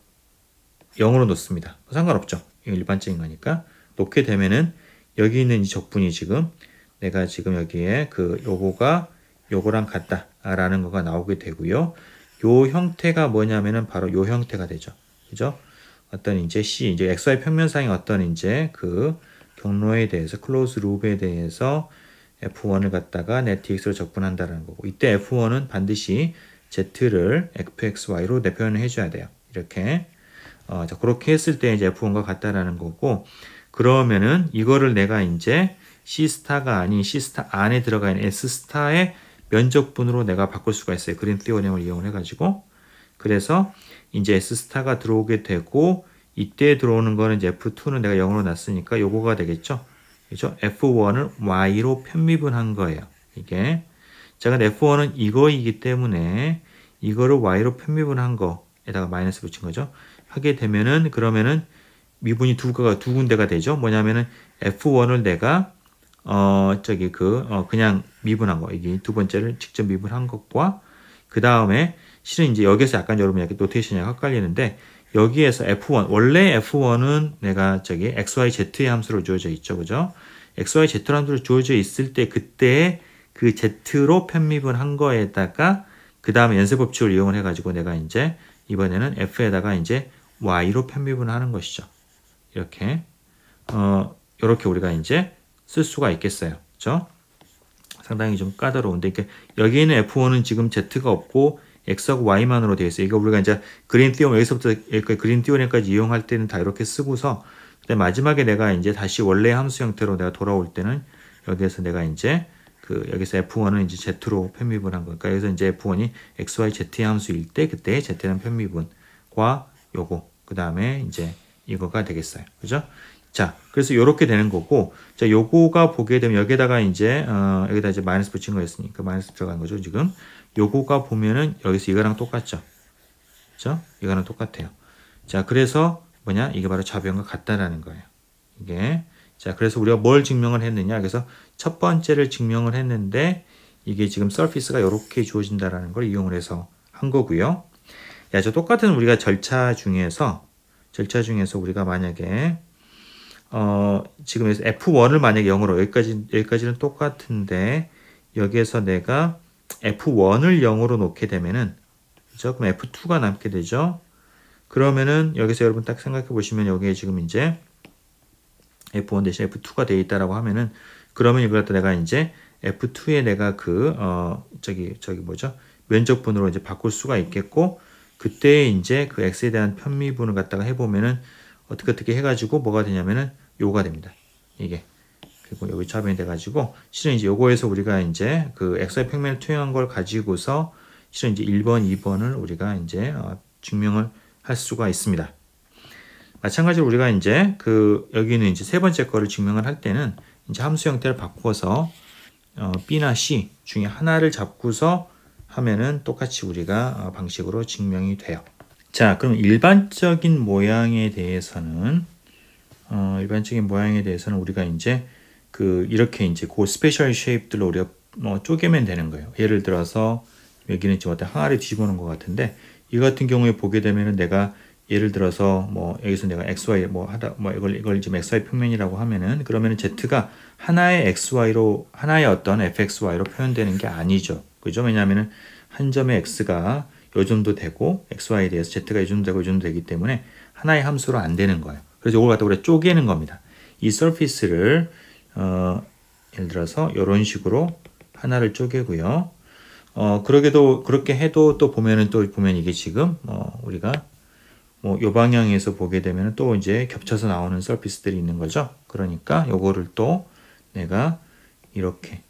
0으로 놓습니다. 상관없죠. 이거 일반적인 거니까. 놓게 되면은 여기 있는 이 적분이 지금 내가 지금 여기에 그 요거가 요거랑 같다라는 거가 나오게 되고요. 요 형태가 뭐냐면은 바로 요 형태가 되죠. 그죠? 어떤 이제 C, 이제 XY 평면상의 어떤 이제 그 경로에 대해서 클로즈 루프에 대해서 F1을 갖다가 netx로 적분한다는 거고 이때 F1은 반드시 Z를 fxy로 내 표현을 해줘야 돼요. 이렇게 자, 그렇게 했을 때 이제 F1과 같다라는 거고 그러면은 이거를 내가 이제 C스타가 아닌 C스타 안에 들어가 있는 S스타의 면적분으로 내가 바꿀 수가 있어요. 그린 티오렘을 이용을 해가지고 그래서 이제 S스타가 들어오게 되고 이때 들어오는 거는 이제 F2는 내가 0으로 놨으니까 요거가 되겠죠. 그죠? F1을 Y로 편미분 한 거예요. 이게. 자, 근데 F1은 이거이기 때문에 이거를 Y로 편미분 한 거에다가 마이너스 붙인 거죠. 하게 되면은 그러면은 미분이 두 군데가 되죠. 뭐냐면은 F1을 내가 그냥 미분한 거. 이게 두 번째를 직접 미분한 것과 그 다음에 실은 이제 여기서 약간 여러분 이렇게 노테이션이 헷갈리는데 여기에서 F1 원래 F1은 내가 XYZ의 함수로 주어져 있죠. 그죠? XYZ 함수로 주어져 있을 때 그때 그 Z로 편미분 한 거에다가 그 다음에 연쇄 법칙을 이용을 해가지고 내가 이제 이번에는 F에다가 이제 Y로 편미분을 하는 것이죠. 이렇게 이렇게 우리가 이제 쓸 수가 있겠어요. 그렇죠? 상당히 좀 까다로운데 여기 있는 F1은 지금 Z가 없고 X하고 Y만으로 되어 있어요. 이거 우리가 이제 그린 티오렘 여기서부터 여기까지 그린 티오렘까지 이용할 때는 다 이렇게 쓰고서 그다음 마지막에 내가 이제 다시 원래 함수 형태로 내가 돌아올 때는 여기에서 내가 이제 여기서 F1은 이제 Z로 편미분한 거니까 여기서 이제 F1이 XYZ의 함수일 때 그때 Z라는 편미분과 요거 그 다음에 이제 이거가 되겠어요. 그죠? 자, 그래서 요렇게 되는 거고, 자, 요거가 보게 되면 여기다가 이제, 여기다 이제 마이너스 붙인 거였으니까 마이너스 들어간 거죠, 지금. 요거가 보면은 여기서 이거랑 똑같죠. 그죠? 이거랑 똑같아요. 자, 그래서 뭐냐? 이게 바로 좌변과 같다라는 거예요. 이게. 자, 그래서 우리가 뭘 증명을 했느냐? 그래서 첫 번째를 증명을 했는데, 이게 지금 서피스가 요렇게 주어진다라는 걸 이용을 해서 한 거고요. 야, 저 똑같은 우리가 절차 중에서 우리가 만약에 지금 F1을 만약에 0으로 여기까지는 똑같은데 여기에서 내가 F1을 0으로 놓게 되면은 그죠? 그럼 F2가 남게 되죠. 그러면은 여기서 여러분 딱 생각해 보시면 여기에 지금 이제 F1 대신 F2가 돼 있다라고 하면은 그러면 이걸 갖다 내가 이제 F2에 내가 면적분으로 이제 바꿀 수가 있겠고 그때 이제 그 x에 대한 편미분을 갖다가 해보면은 어떻게 해가지고 뭐가 되냐면은 요가 됩니다. 이게. 그리고 여기 좌변이 돼가지고 실은 이제 요거에서 우리가 이제 그 xy 평면을 투영한 걸 가지고서 실은 이제 1번, 2번을 우리가 이제 증명을 할 수가 있습니다. 마찬가지로 우리가 이제 여기는 이제 세 번째 거를 증명을 할 때는 이제 함수 형태를 바꿔서 B나 C 중에 하나를 잡고서 하면은 똑같이 우리가 방식으로 증명이 돼요. 자, 그럼 일반적인 모양에 대해서는 우리가 이제 이렇게 이제 스페셜 쉐입들로 우리가 쪼개면 되는 거예요. 예를 들어서 여기는 지금 어떤 항아리 뒤집어 놓은 것 같은데 이 같은 경우에 보게 되면은 내가 예를 들어서 여기서 내가 XY 이걸 지금 XY 평면이라고 하면은 그러면은 Z가 하나의 XY로 하나의 어떤 FXY로 표현되는 게 아니죠. 그죠? 왜냐하면은 한 점의 X가 요 정도 되고 XY에 대해서 Z가 이 정도 되고 이 정도 되기 때문에 하나의 함수로 안 되는 거예요. 그래서 이걸 갖다 우리가 쪼개는 겁니다. 이 서피스를 예를 들어서 이런 식으로 하나를 쪼개고요. 그렇게 해도 또 보면 이게 지금 우리가 요 방향에서 보게 되면 또 이제 겹쳐서 나오는 서피스들이 있는 거죠. 그러니까 요거를 또 내가 이렇게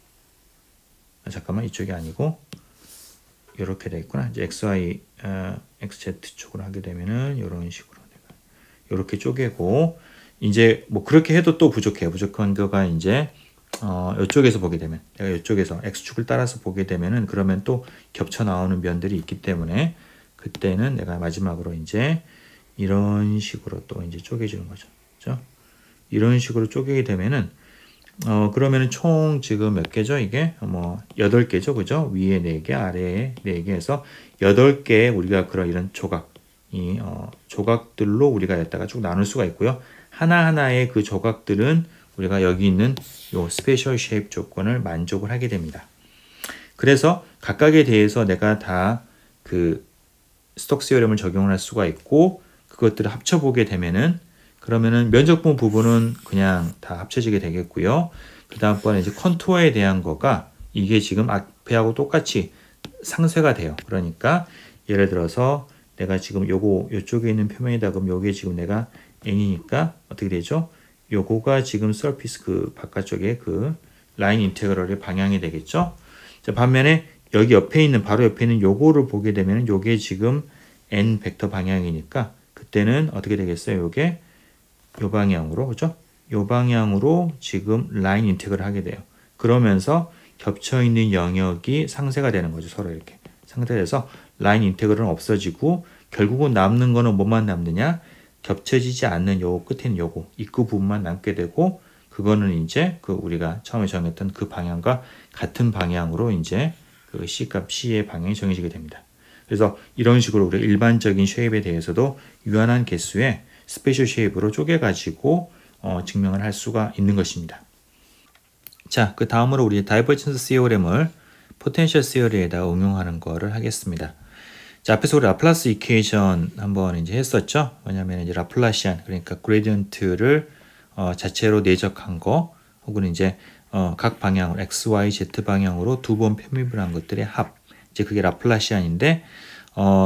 잠깐만, 이쪽이 아니고 이렇게 돼 있구나. 이제 XY, XZ 쪽으로 하게 되면은 이런 식으로 내가 이렇게 쪼개고, 이제 뭐 그렇게 해도 또 부족해요. 부족한 거가 이제 이쪽에서 보게 되면, 내가 이쪽에서 X축을 따라서 보게 되면은 그러면 또 겹쳐 나오는 면들이 있기 때문에 그때는 내가 마지막으로 이제 이런 식으로 또 이제 쪼개주는 거죠. 그렇죠? 이런 식으로 쪼개게 되면은 그러면은 총 지금 몇 개죠? 이게 뭐 8개죠. 그죠? 위에 4개, 아래에 4개 해서 8개의 우리가 그런 이런 조각, 조각들로 우리가 여기다가 쭉 나눌 수가 있고요. 하나하나의 그 조각들은 우리가 여기 있는 요 스페셜 쉐입 조건을 만족을 하게 됩니다. 그래서 각각에 대해서 내가 다 그 스톡스 티어럼을 적용을 할 수가 있고, 그것들을 합쳐보게 되면은 그러면은 면적분 부분은 그냥 다 합쳐지게 되겠고요. 그 다음번에 이제 컨투어에 대한 거가 이게 지금 앞에하고 똑같이 상쇄가 돼요. 그러니까 예를 들어서 내가 지금 요쪽에 있는 표면이다 그럼 요게 지금 내가 n이니까 어떻게 되죠? 요거가 지금 서피스 그 바깥쪽에 그 라인 인테그럴의 방향이 되겠죠? 자, 반면에 여기 옆에 있는 바로 옆에 있는 요거를 보게 되면 요게 지금 n 벡터 방향이니까 그때는 어떻게 되겠어요? 요게 요 방향으로, 그죠? 요 방향으로 지금 라인 인테그를 하게 돼요. 그러면서 겹쳐 있는 영역이 상쇄가 되는 거죠. 서로 이렇게 상쇄돼서 라인 인테그럴은 없어지고, 결국은 남는 거는 뭐만 남느냐? 겹쳐지지 않는 요 끝에 있는 요거 입구 부분만 남게 되고, 그거는 이제 그 우리가 처음에 정했던 그 방향과 같은 방향으로 이제 그 C값 C의 방향이 정해지게 됩니다. 그래서 이런 식으로 우리 일반적인 쉐입에 대해서도 유한한 개수의 스페셜 쉐입으로 쪼개가지고 증명을 할 수가 있는 것입니다. 자, 그 다음으로 우리 다이버전스 시오렘을 포텐셜 시어리에다 응용하는 거를 하겠습니다. 자, 앞에서 우리 라플라스 이퀘이션 한번 이제 했었죠. 왜냐면 이제 라플라시안, 그러니까 그레디언트를 자체로 내적한 거, 혹은 이제 각 방향으로 x, y, z 방향으로 두 번 편입을 한 것들의 합, 이제 그게 라플라시안인데,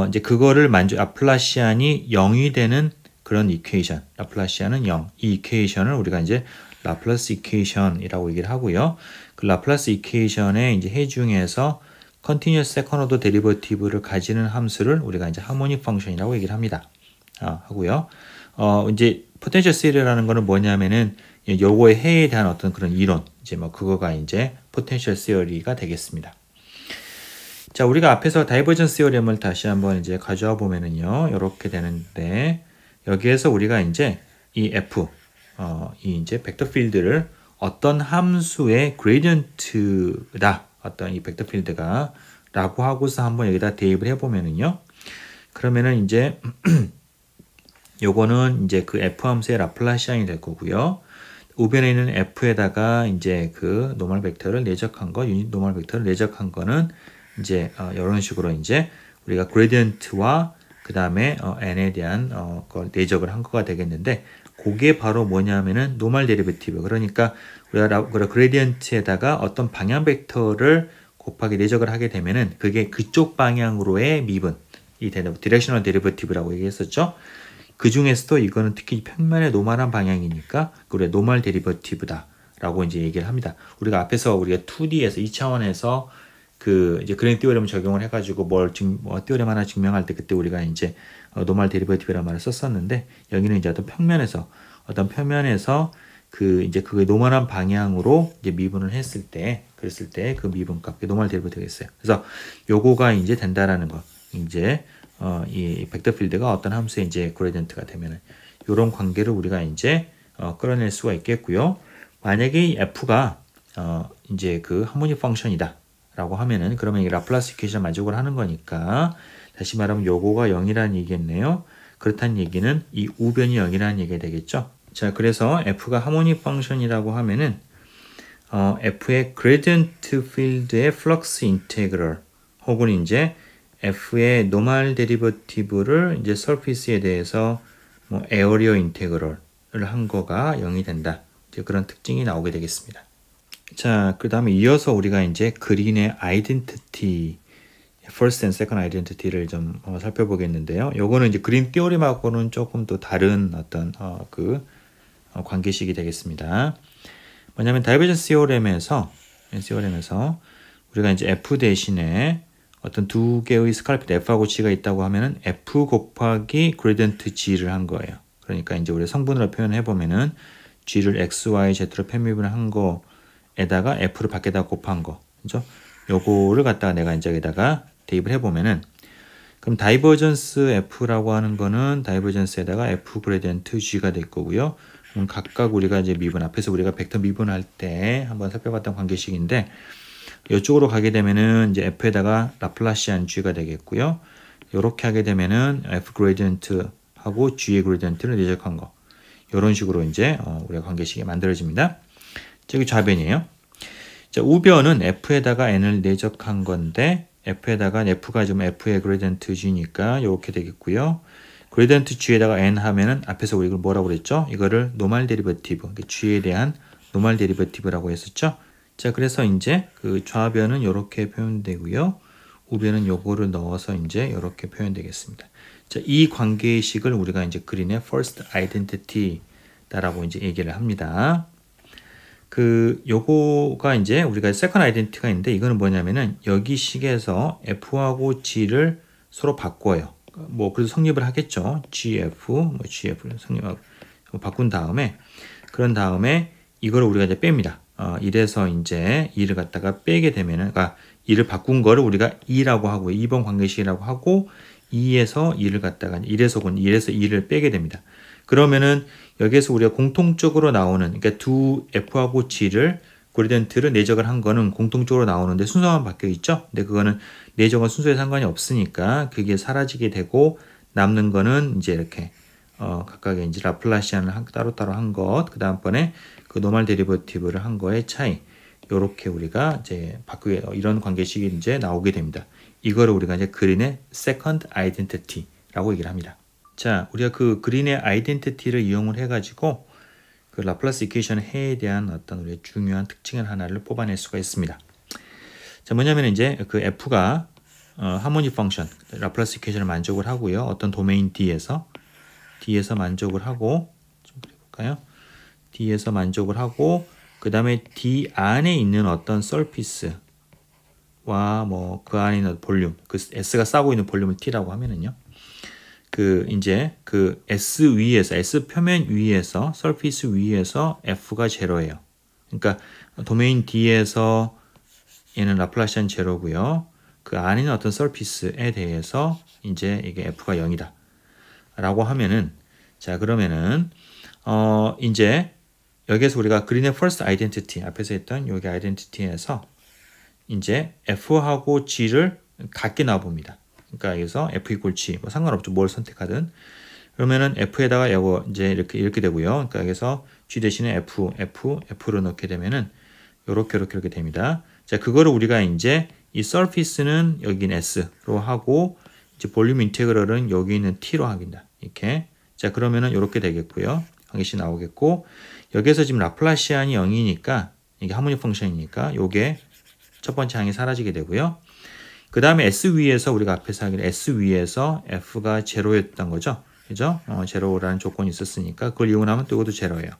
이제 그거를 라플라시안이 0이 되는 그런 이퀘이션, 라플라시안은 0, 이 이퀘이션을 우리가 이제 라플라스 이퀘이션이라고 얘기를 하고요. 그 라플라스 이퀘이션의 이제 해 중에서 컨티뉴어스 세컨 오더 데리버티브를 가지는 함수를 우리가 이제 하모닉 펑션이라고 얘기를 합니다. 하고요. 이제 포텐셜 시어리라는 거는 뭐냐면은 요거의 해에 대한 어떤 그런 이론, 이제 뭐 그거가 이제 포텐셜 시어리가 되겠습니다. 자, 우리가 앞에서 다이버전스 시어리을 다시 한번 이제 가져와 보면은요, 이렇게 되는데, 여기에서 우리가 이제 이 f, 이 이제 벡터 필드를 어떤 함수의 그레디언트다, 어떤 이 벡터 필드가 라고 하고서 한번 여기다 대입을 해보면은요, 그러면은 이제 요거는 이제 그 f 함수의 라플라시안이 될 거고요. 우변에 있는 f에다가 이제 그 노멀 벡터를 내적한 거, 유닛 노멀 벡터를 내적한 거는 이제 이런 식으로 이제 우리가 그레디언트와 그 다음에 n에 대한 걸 내적을 한 거가 되겠는데, 그게 바로 뭐냐면은 노멀 데리베티브, 그러니까 우리가 그레디언트에다가 어떤 방향 벡터를 곱하기 내적을 하게 되면은 그게 그쪽 방향으로의 미분이 되는 디렉셔널 데리베티브라고 얘기했었죠. 그 중에서도 이거는 특히 평면의 노멀한 방향이니까 그래 노멀 데리버티브다 라고 이제 얘기를 합니다. 우리가 앞에서 우리가 2D에서 2차원에서 그 이제 그랜드 띠오렘을 적용을 해가지고 띠오렘 하나 증명할 때 그때 우리가 이제 노멀 데리버티브라는 말을 썼었는데, 여기는 이제 어떤 평면에서 그 이제 그게 노멀한 방향으로 이제 미분을 했을 때, 그랬을 때 그 미분값, 노멀 데리버티브가 있어요. 그래서 요거가 이제 된다라는 거, 이제 이 벡터 필드가 어떤 함수의 이제 그레디언트가 되면은 이런 관계를 우리가 이제 끌어낼 수가 있겠고요. 만약에 이 f가 이제 그 하모닉 펑션이다 라고 하면은 그러면 이 라플라스 이퀘이션 만족을 하는 거니까, 다시 말하면 요거가 0이라는 얘기겠네요. 그렇다는 얘기는 이 우변이 0이라는 얘기가 되겠죠. 자, 그래서 f가 하모닉 펑션이라고 하면은 f의 그레디언트 필드의 플럭스 인테그럴, 혹은 이제 f의 노멀 데리버티브를 이제 서피스에 대해서 뭐 에어리어 인테그럴을 한 거가 0이 된다, 이제 그런 특징이 나오게 되겠습니다. 자, 그 다음에 이어서 우리가 이제 그린의 아이덴티티, first and second identity를 좀 살펴보겠는데요. 요거는 이제 그린 띠오림하고는 조금 또 다른 어떤 관계식이 되겠습니다. 뭐냐면 다이버전스 시오렘에서 우리가 이제 f 대신에 어떤 두 개의 스칼프 f하고 g가 있다고 하면은 f 곱하기 그레디언트 g를 한 거예요. 그러니까 이제 우리 성분으로 표현해 보면은 g를 x, y, z로 편미분을 한 거에다가 f를 밖에다 곱한 거, 그죠? 요거를 갖다가 내가 이제 여기다가 대입을 해 보면은 그럼 다이버전스 f라고 하는 거는 다이버전스에다가 f 그레디언트 g가 될 거고요. 그럼 각각 우리가 이제 미분 앞에서 우리가 벡터 미분할 때 한번 살펴봤던 관계식인데 이쪽으로 가게 되면은 이제 f에다가 라플라시안 g가 되겠고요. 이렇게 하게 되면은 f 그레디언트 하고 g의 그레디언트를 내적한 거. 이런 식으로 이제 우리가 관계식이 만들어집니다. 저기 좌변이에요. 자, 우변은 f에다가 n을 내적한 건데 f에다가 f가 지금 f의 그레디언트 g니까 이렇게 되겠고요. 그레디언트 g에다가 n 하면은 앞에서 우리 이걸 뭐라고 그랬죠? 이거를 노멀 데리버티브, g에 대한 노멀 데리버티브라고 했었죠. 자, 그래서 이제 그 좌변은 이렇게 표현되고요. 우변은 요거를 넣어서 이제 이렇게 표현되겠습니다. 자, 이 관계식을 우리가 이제 그린의 first identity다라고 이제 얘기를 합니다. 그 요거가 이제 우리가 second identity가 있는데 이거는 뭐냐면은 여기 식에서 f하고 g를 서로 바꿔요. 뭐 그래서 성립을 하겠죠. gf, 뭐 gf를 성립하고 바꾼 다음에 그런 다음에 이거를 우리가 이제 뺍니다. 이래서 이제 2를 갖다가 빼게 되면은, 그러니까 2를 바꾼 거를 우리가 2라고 하고 2번 관계식이라고 하고 2에서 2를 갖다가 1에서 2를 빼게 됩니다. 그러면은 여기에서 우리가 공통적으로 나오는, 그러니까 두 f하고 g를 그레디언트를 내적을 한 거는 공통적으로 나오는데 순서만 바뀌어 있죠. 근데 그거는 내적은 순서에 상관이 없으니까 그게 사라지게 되고 남는 거는 이제 이렇게 각각의 이제 라플라시안을 따로따로 한 것, 그 다음번에 그 노멀 데리버티브를 한 거의 차이, 요렇게 우리가 이제 바꾸게 이런 관계식이 이제 나오게 됩니다. 이거를 우리가 이제 그린의 second identity라고 얘기를 합니다. 자, 우리가 그 그린의 아이덴티티를 이용을 해가지고 그 라플라스 이퀘이션 해에 대한 어떤 우리의 중요한 특징을 하나를 뽑아낼 수가 있습니다. 자, 뭐냐면 이제 그 f가 하모니 펑션 라플라스 이퀘이션을 만족을 하고요. 어떤 도메인 D에서 만족을 하고, 좀 그려볼까요? D에서 만족을 하고, 그 다음에 D 안에 있는 어떤 서피스와 뭐 그 안에 있는 볼륨, 그 S가 싸고 있는 볼륨을 T라고 하면은요. 그 이제 그 S 위에서, S 표면 위에서, 서피스 위에서 F가 제로예요. 그러니까 도메인 D에서 얘는 라플라시안 제로고요. 그 안에 있는 어떤 서피스에 대해서 이제 이게 F가 0이다. 라고 하면은, 자, 그러면은 이제 여기에서 우리가 그린의 first identity 앞에서 했던 여기 아이덴티티에서 이제 F하고 G를 같게 놔봅니다. 그러니까 여기서 F equal G 뭐 상관없죠. 뭘 선택하든. 그러면은 F에다가 이거 이제 이렇게 되고요. 그러니까 여기서 G 대신에 F로 넣게 되면은 이렇게 됩니다. 자, 그거를 우리가 이제 이 surface는 여기는 S로 하고 이제 볼륨 인테그럴은 여기 있는 T로 하긴다. 이렇게. 자, 그러면은 이렇게 되겠고요. 관계식 나오겠고, 여기에서 지금 라플라시안이 0이니까 이게 하모니 펑션이니까 요게 첫 번째 항이 사라지게 되고요. 그 다음에 S 위에서 우리가 앞에서 하기로 S 위에서 F가 제로였던 거죠. 그죠? 제로라는 조건이 있었으니까 그걸 이용하면 또 이것도 제로예요.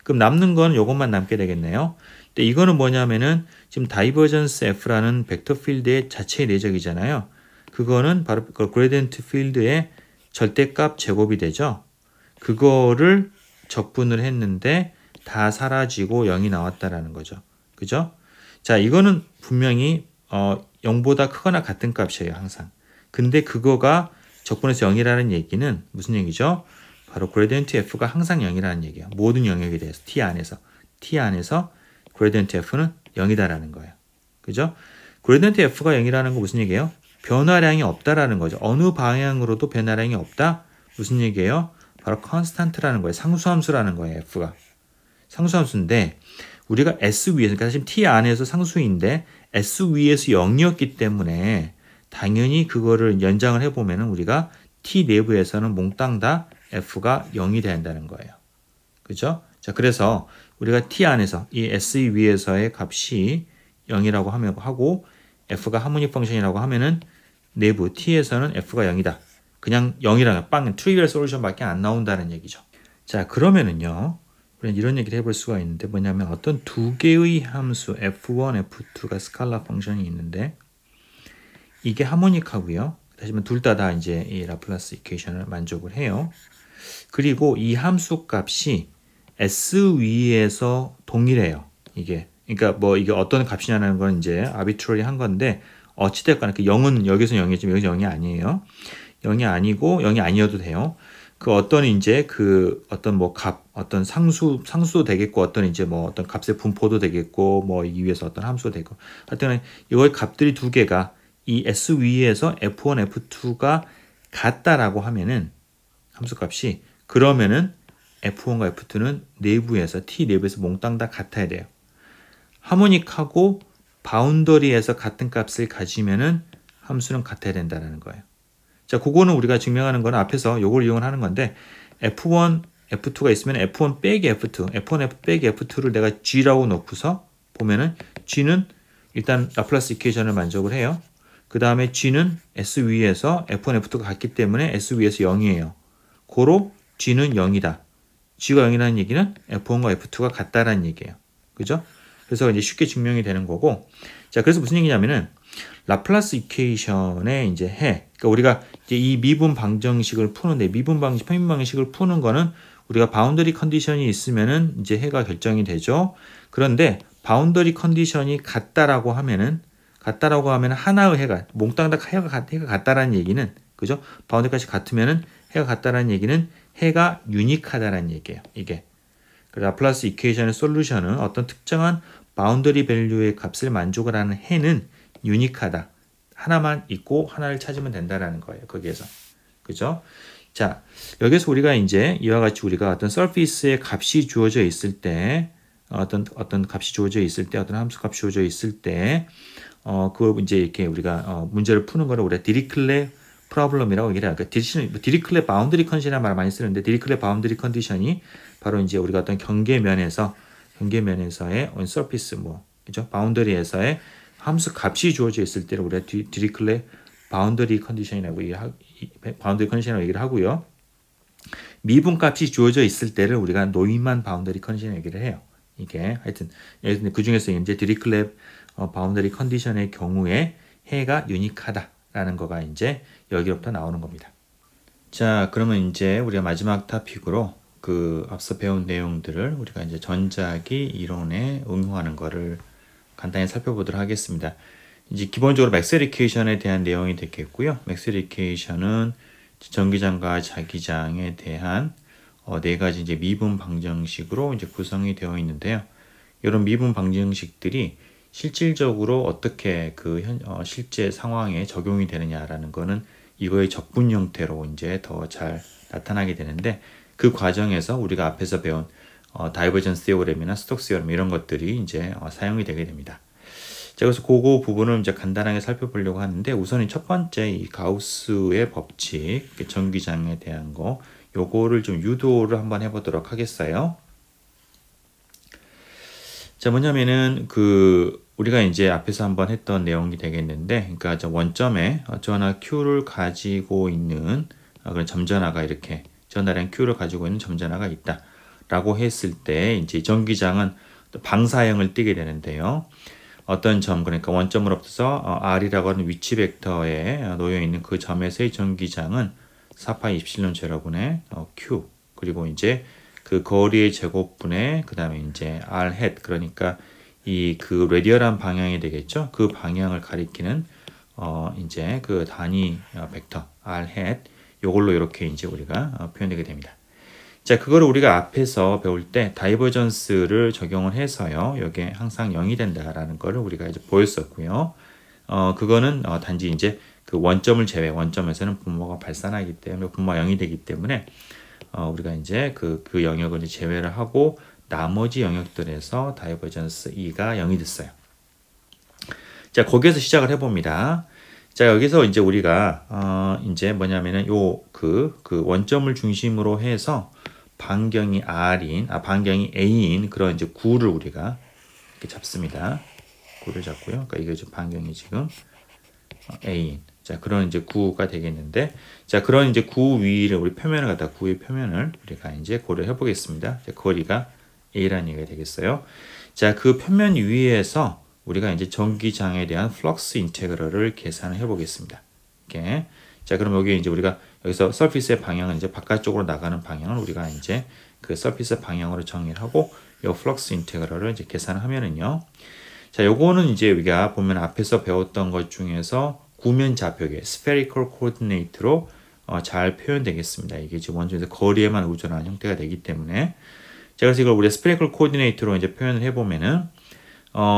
그럼 남는 건 요것만 남게 되겠네요. 근데 이거는 뭐냐면은 지금 다이버전스 F라는 벡터 필드의 자체의 내적이잖아요. 그거는 바로 그 그레디언트 필드의 절대값 제곱이 되죠. 그거를 적분을 했는데 다 사라지고 0이 나왔다라는 거죠. 그죠? 자, 이거는 분명히 0보다 크거나 같은 값이에요, 항상. 근데 그거가 적분해서 0이라는 얘기는 무슨 얘기죠? 바로 그레디언트 F가 항상 0이라는 얘기예요. 모든 영역에 대해서 T 안에서 그레디언트 F는 0이다라는 거예요. 그죠? 그레디언트 F가 0이라는 거 무슨 얘기예요? 변화량이 없다라는 거죠. 어느 방향으로도 변화량이 없다? 무슨 얘기예요? 바로 컨스탄트라는 거예요. 상수함수라는 거예요, F가. 상수함수인데 우리가 S 위에서, 그러니까 지금 T 안에서 상수인데 S 위에서 0이었기 때문에 당연히 그거를 연장을 해보면은 우리가 T 내부에서는 몽땅 다 F가 0이 된다는 거예요. 그죠? 자, 그래서 우리가 T 안에서 이 S 위에서의 값이 0이라고 하고 F가 하모니 펑션이라고 하면은 내부 T에서는 F가 0이다. 그냥 0이라는 빵 트리비얼 솔루션밖에 안 나온다는 얘기죠. 자, 그러면은요. 우리는 이런 얘기를 해볼 수가 있는데 뭐냐면 어떤 두 개의 함수 f1, f2가 스칼라 펑션이 있는데 이게 하모닉하고요. 다시 말해 둘 다 이제 이 라플라스 이퀘이션을 만족을 해요. 그리고 이 함수 값이 S 위에서 동일해요. 이게 그러니까 뭐 이게 어떤 값이냐는 건 이제 아비트러리 한 건데 어찌됐거나 그 0은 여기서 0이지만 여기서 0이 아니에요. 0이 아니고 0이 아니어도 돼요. 그 어떤 이제 그 어떤 뭐 값, 어떤 상수도 되겠고 어떤 이제 뭐 어떤 값의 분포도 되겠고 뭐 이 위에서 어떤 함수도 되고 하여튼 이거의 값들이 두 개가 이 S 위에서 F1, F2가 같다라고 하면은 함수 값이 그러면은 F1과 F2는 내부에서 T 내부에서 몽땅 다 같아야 돼요. 하모닉하고 바운더리에서 같은 값을 가지면은 함수는 같아야 된다는 거예요. 자, 그거는 우리가 증명하는 거는 앞에서 요걸 이용하는 건데 F1, F2가 있으면 F1 빼기 F2, F1 F 빼기 F2를 내가 G라고 놓고서 보면은 G는 일단 라플라스 이퀘이션을 만족을 해요. 그 다음에 G는 S 위에서 F1, F2가 같기 때문에 S 위에서 0이에요. 고로 G는 0이다. G가 0이라는 얘기는 F1과 F2가 같다라는 얘기예요. 그죠? 그래서 이제 쉽게 증명이 되는 거고. 자, 그래서 무슨 얘기냐면은 라플라스 이퀘이션의 이제 그러니까 우리가 이제 이 미분 방정식을 푸는데 미분 방식, 평면 방식을 푸는 거는 우리가 바운더리 컨디션이 있으면은 이제 해가 결정이 되죠. 그런데 바운더리 컨디션이 같다라고 하면은 하나의 해가 몽땅 다 해가 같다라는 얘기는 그죠? 바운더리까지 같으면은 해가 같다라는 얘기는 해가 유니크하다라는 얘기예요. 이게 라플라스 이퀘이션의 솔루션은 어떤 특정한 바운더리 밸류의 값을 만족을 하는 해는 유니크하다. 하나만 있고 하나를 찾으면 된다라는 거예요. 거기에서. 그죠? 자, 여기서 우리가 이제 이와 같이 우리가 어떤 서피스의 값이 주어져 있을 때 어떤 값이 주어져 있을 때 어떤 함수 값이 주어져 있을 때 그거 이제 이렇게 우리가 문제를 푸는 거를 우리가 디리클레 프로블럼이라고 얘기를 해요. 그러니까 디리클레 바운더리 컨디션이라는 말을 많이 쓰는데 디리클레 바운더리 컨디션이 바로 이제 우리가 어떤 경계면에서의 언서피스 그죠? 바운더리에서의 함수 값이 주어져 있을 때를 우리가 디리클레 바운더리 컨디션이라고 얘기를 하고요. 미분 값이 주어져 있을 때를 우리가 노이만 바운더리 컨디션 얘기를 해요. 이게 하여튼 그 중에서 이제 디리클레 바운더리 컨디션의 경우에 해가 유니크하다라는 거가 이제 여기로부터 나오는 겁니다. 자, 그러면 이제 우리가 마지막 토픽으로 그 앞서 배운 내용들을 우리가 이제 전자기 이론에 응용하는 거를 간단히 살펴보도록 하겠습니다. 이제 기본적으로 맥스웰 이퀘이션에 대한 내용이 되겠고요. 맥스웰 이퀘이션은 전기장과 자기장에 대한 네 가지 이제 미분 방정식으로 이제 구성이 되어 있는데요. 이런 미분 방정식들이 실질적으로 어떻게 실제 상황에 적용이 되느냐라는 거는 이거의 적분 형태로 이제 더 잘 나타나게 되는데 그 과정에서 우리가 앞에서 배운 다이버전스 티오렘이나 스톡스 티오렘 이런 것들이 이제 사용이 되게 됩니다. 자, 그래서 그거 부분을 이제 간단하게 살펴보려고 하는데 우선 첫 번째 이 가우스의 법칙, 전기장에 대한 거 요거를 좀 유도를 한번 해보도록 하겠어요. 자, 뭐냐면은 우리가 이제 앞에서 한번 했던 내용이 되겠는데, 그러니까 원점에 전하 Q를 가지고 있는 그런 점전화가 이렇게 전하량 Q를 가지고 있는 점전화가 있다라고 했을 때 이제 전기장은 방사형을 띠게 되는데요. 어떤 점, 그러니까 원점으로부터 R이라고 하는 위치 벡터에 놓여 있는 그 점에서의 전기장은 4파이 입실론 제로분의 Q 그리고 이제 그 거리의 제곱분의 그 다음에 이제 R 햇 그러니까 그 레디얼한 방향이 되겠죠. 그 방향을 가리키는 이제 그 단위 벡터 R 햇 요걸로 이렇게 이제 우리가 표현되게 됩니다. 자, 그거를 우리가 앞에서 배울 때 다이버전스를 적용을 해서요. 이게 항상 0이 된다라는 거를 우리가 이제 보였었고요. 그거는 단지 이제 그 원점을 제외, 원점에서는 분모가 발산하기 때문에 분모가 0이 되기 때문에 우리가 이제 그 영역을 이제 제외를 하고 나머지 영역들에서 다이버전스 E가 0이 됐어요. 자, 거기에서 시작을 해봅니다. 자, 여기서 이제 우리가 이제 뭐냐면은 그 원점을 중심으로 해서 반경이 반경이 A인 그런 이제 구를 우리가 이렇게 잡습니다. 구를 잡고요. 그러니까 이게 지금 반경이 지금 A인. 자, 그런 이제 구가 되겠는데, 자, 그런 이제 구 위를 우리 표면을 구의 표면을 우리가 이제 고려해 보겠습니다. 자, 거리가 A라는 얘기가 되겠어요. 자, 그 평면 위에서 우리가 이제 전기장에 대한 플럭스 인테그럴을 계산을 해보겠습니다. 이렇게. 자, 그럼 여기 이제 우리가 여기서 서피스의 방향은 이제 바깥쪽으로 나가는 방향을 우리가 이제 그 서피스 방향으로 정의를 하고 요 플럭스 인테그럴을 이제 계산을 하면은요. 자, 요거는 이제 우리가 보면 앞에서 배웠던 것 중에서 구면 좌표계 spherical coordinate로 잘 표현되겠습니다. 이게 지금 원점에서 거리에만 의존한 형태가 되기 때문에 자, 그래서 이걸 우리 spherical coordinate로 이제 표현을 해보면은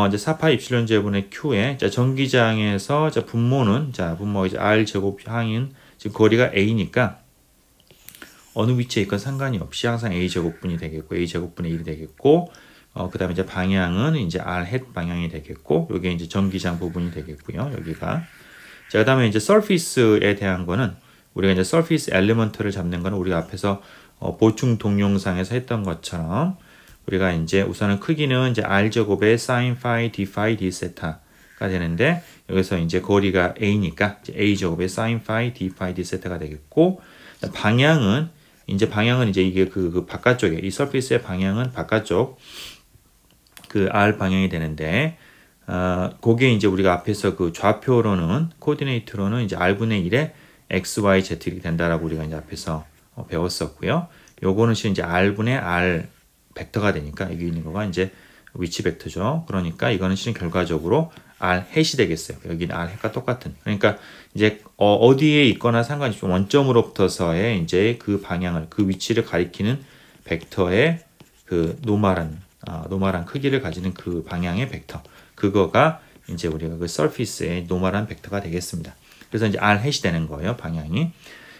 이제 4파이 입실론 제분의 Q에 자, 전기장에서 자, 분모가 이제 R 제곱 항인 지금 거리가 A니까 어느 위치에 있건 상관이 없이 항상 A 제곱분이 되겠고 A 제곱분의 1이 되겠고 그다음에 이제 방향은 이제 R 햇 방향이 되겠고 요게 이제 전기장 부분이 되겠고요. 여기가 자, 그다음에 이제 surface에 대한 거는 우리가 이제 surface element를 잡는 거는 우리가 앞에서 보충 동영상에서 했던 것처럼 우리가 이제 우선은 크기는 이제 R 제곱의 sin phi d phi d 세타가 되는데 여기서 이제 거리가 A니까 이제 A 제곱의 sin phi d phi d 세타가 되겠고 방향은 이제 이게 그 바깥쪽에 이 surface의 방향은 바깥쪽 그 R 방향이 되는데 그게 이제 우리가 앞에서 그 좌표로는 코디네이트로는 이제 R분의 1에 X, Y, Z 이렇게 된다라고 우리가 이제 앞에서 배웠었고요. 요거는 실은 이제 R분의 R 벡터가 되니까 여기 있는 거가 이제 위치 벡터죠. 그러니까 이거는 실은 결과적으로 R 햇이 되겠어요. 여기는 R 햇과 똑같은. 그러니까 이제 어디에 있거나 상관이 없이 원점으로부터서의 이제 그 방향을 그 위치를 가리키는 벡터의 그 노멀한 크기를 가지는 그 방향의 벡터. 그거가 이제 우리가 그 서피스의 노멀한 벡터가 되겠습니다. 그래서 이제 R 햇이 되는 거예요, 방향이.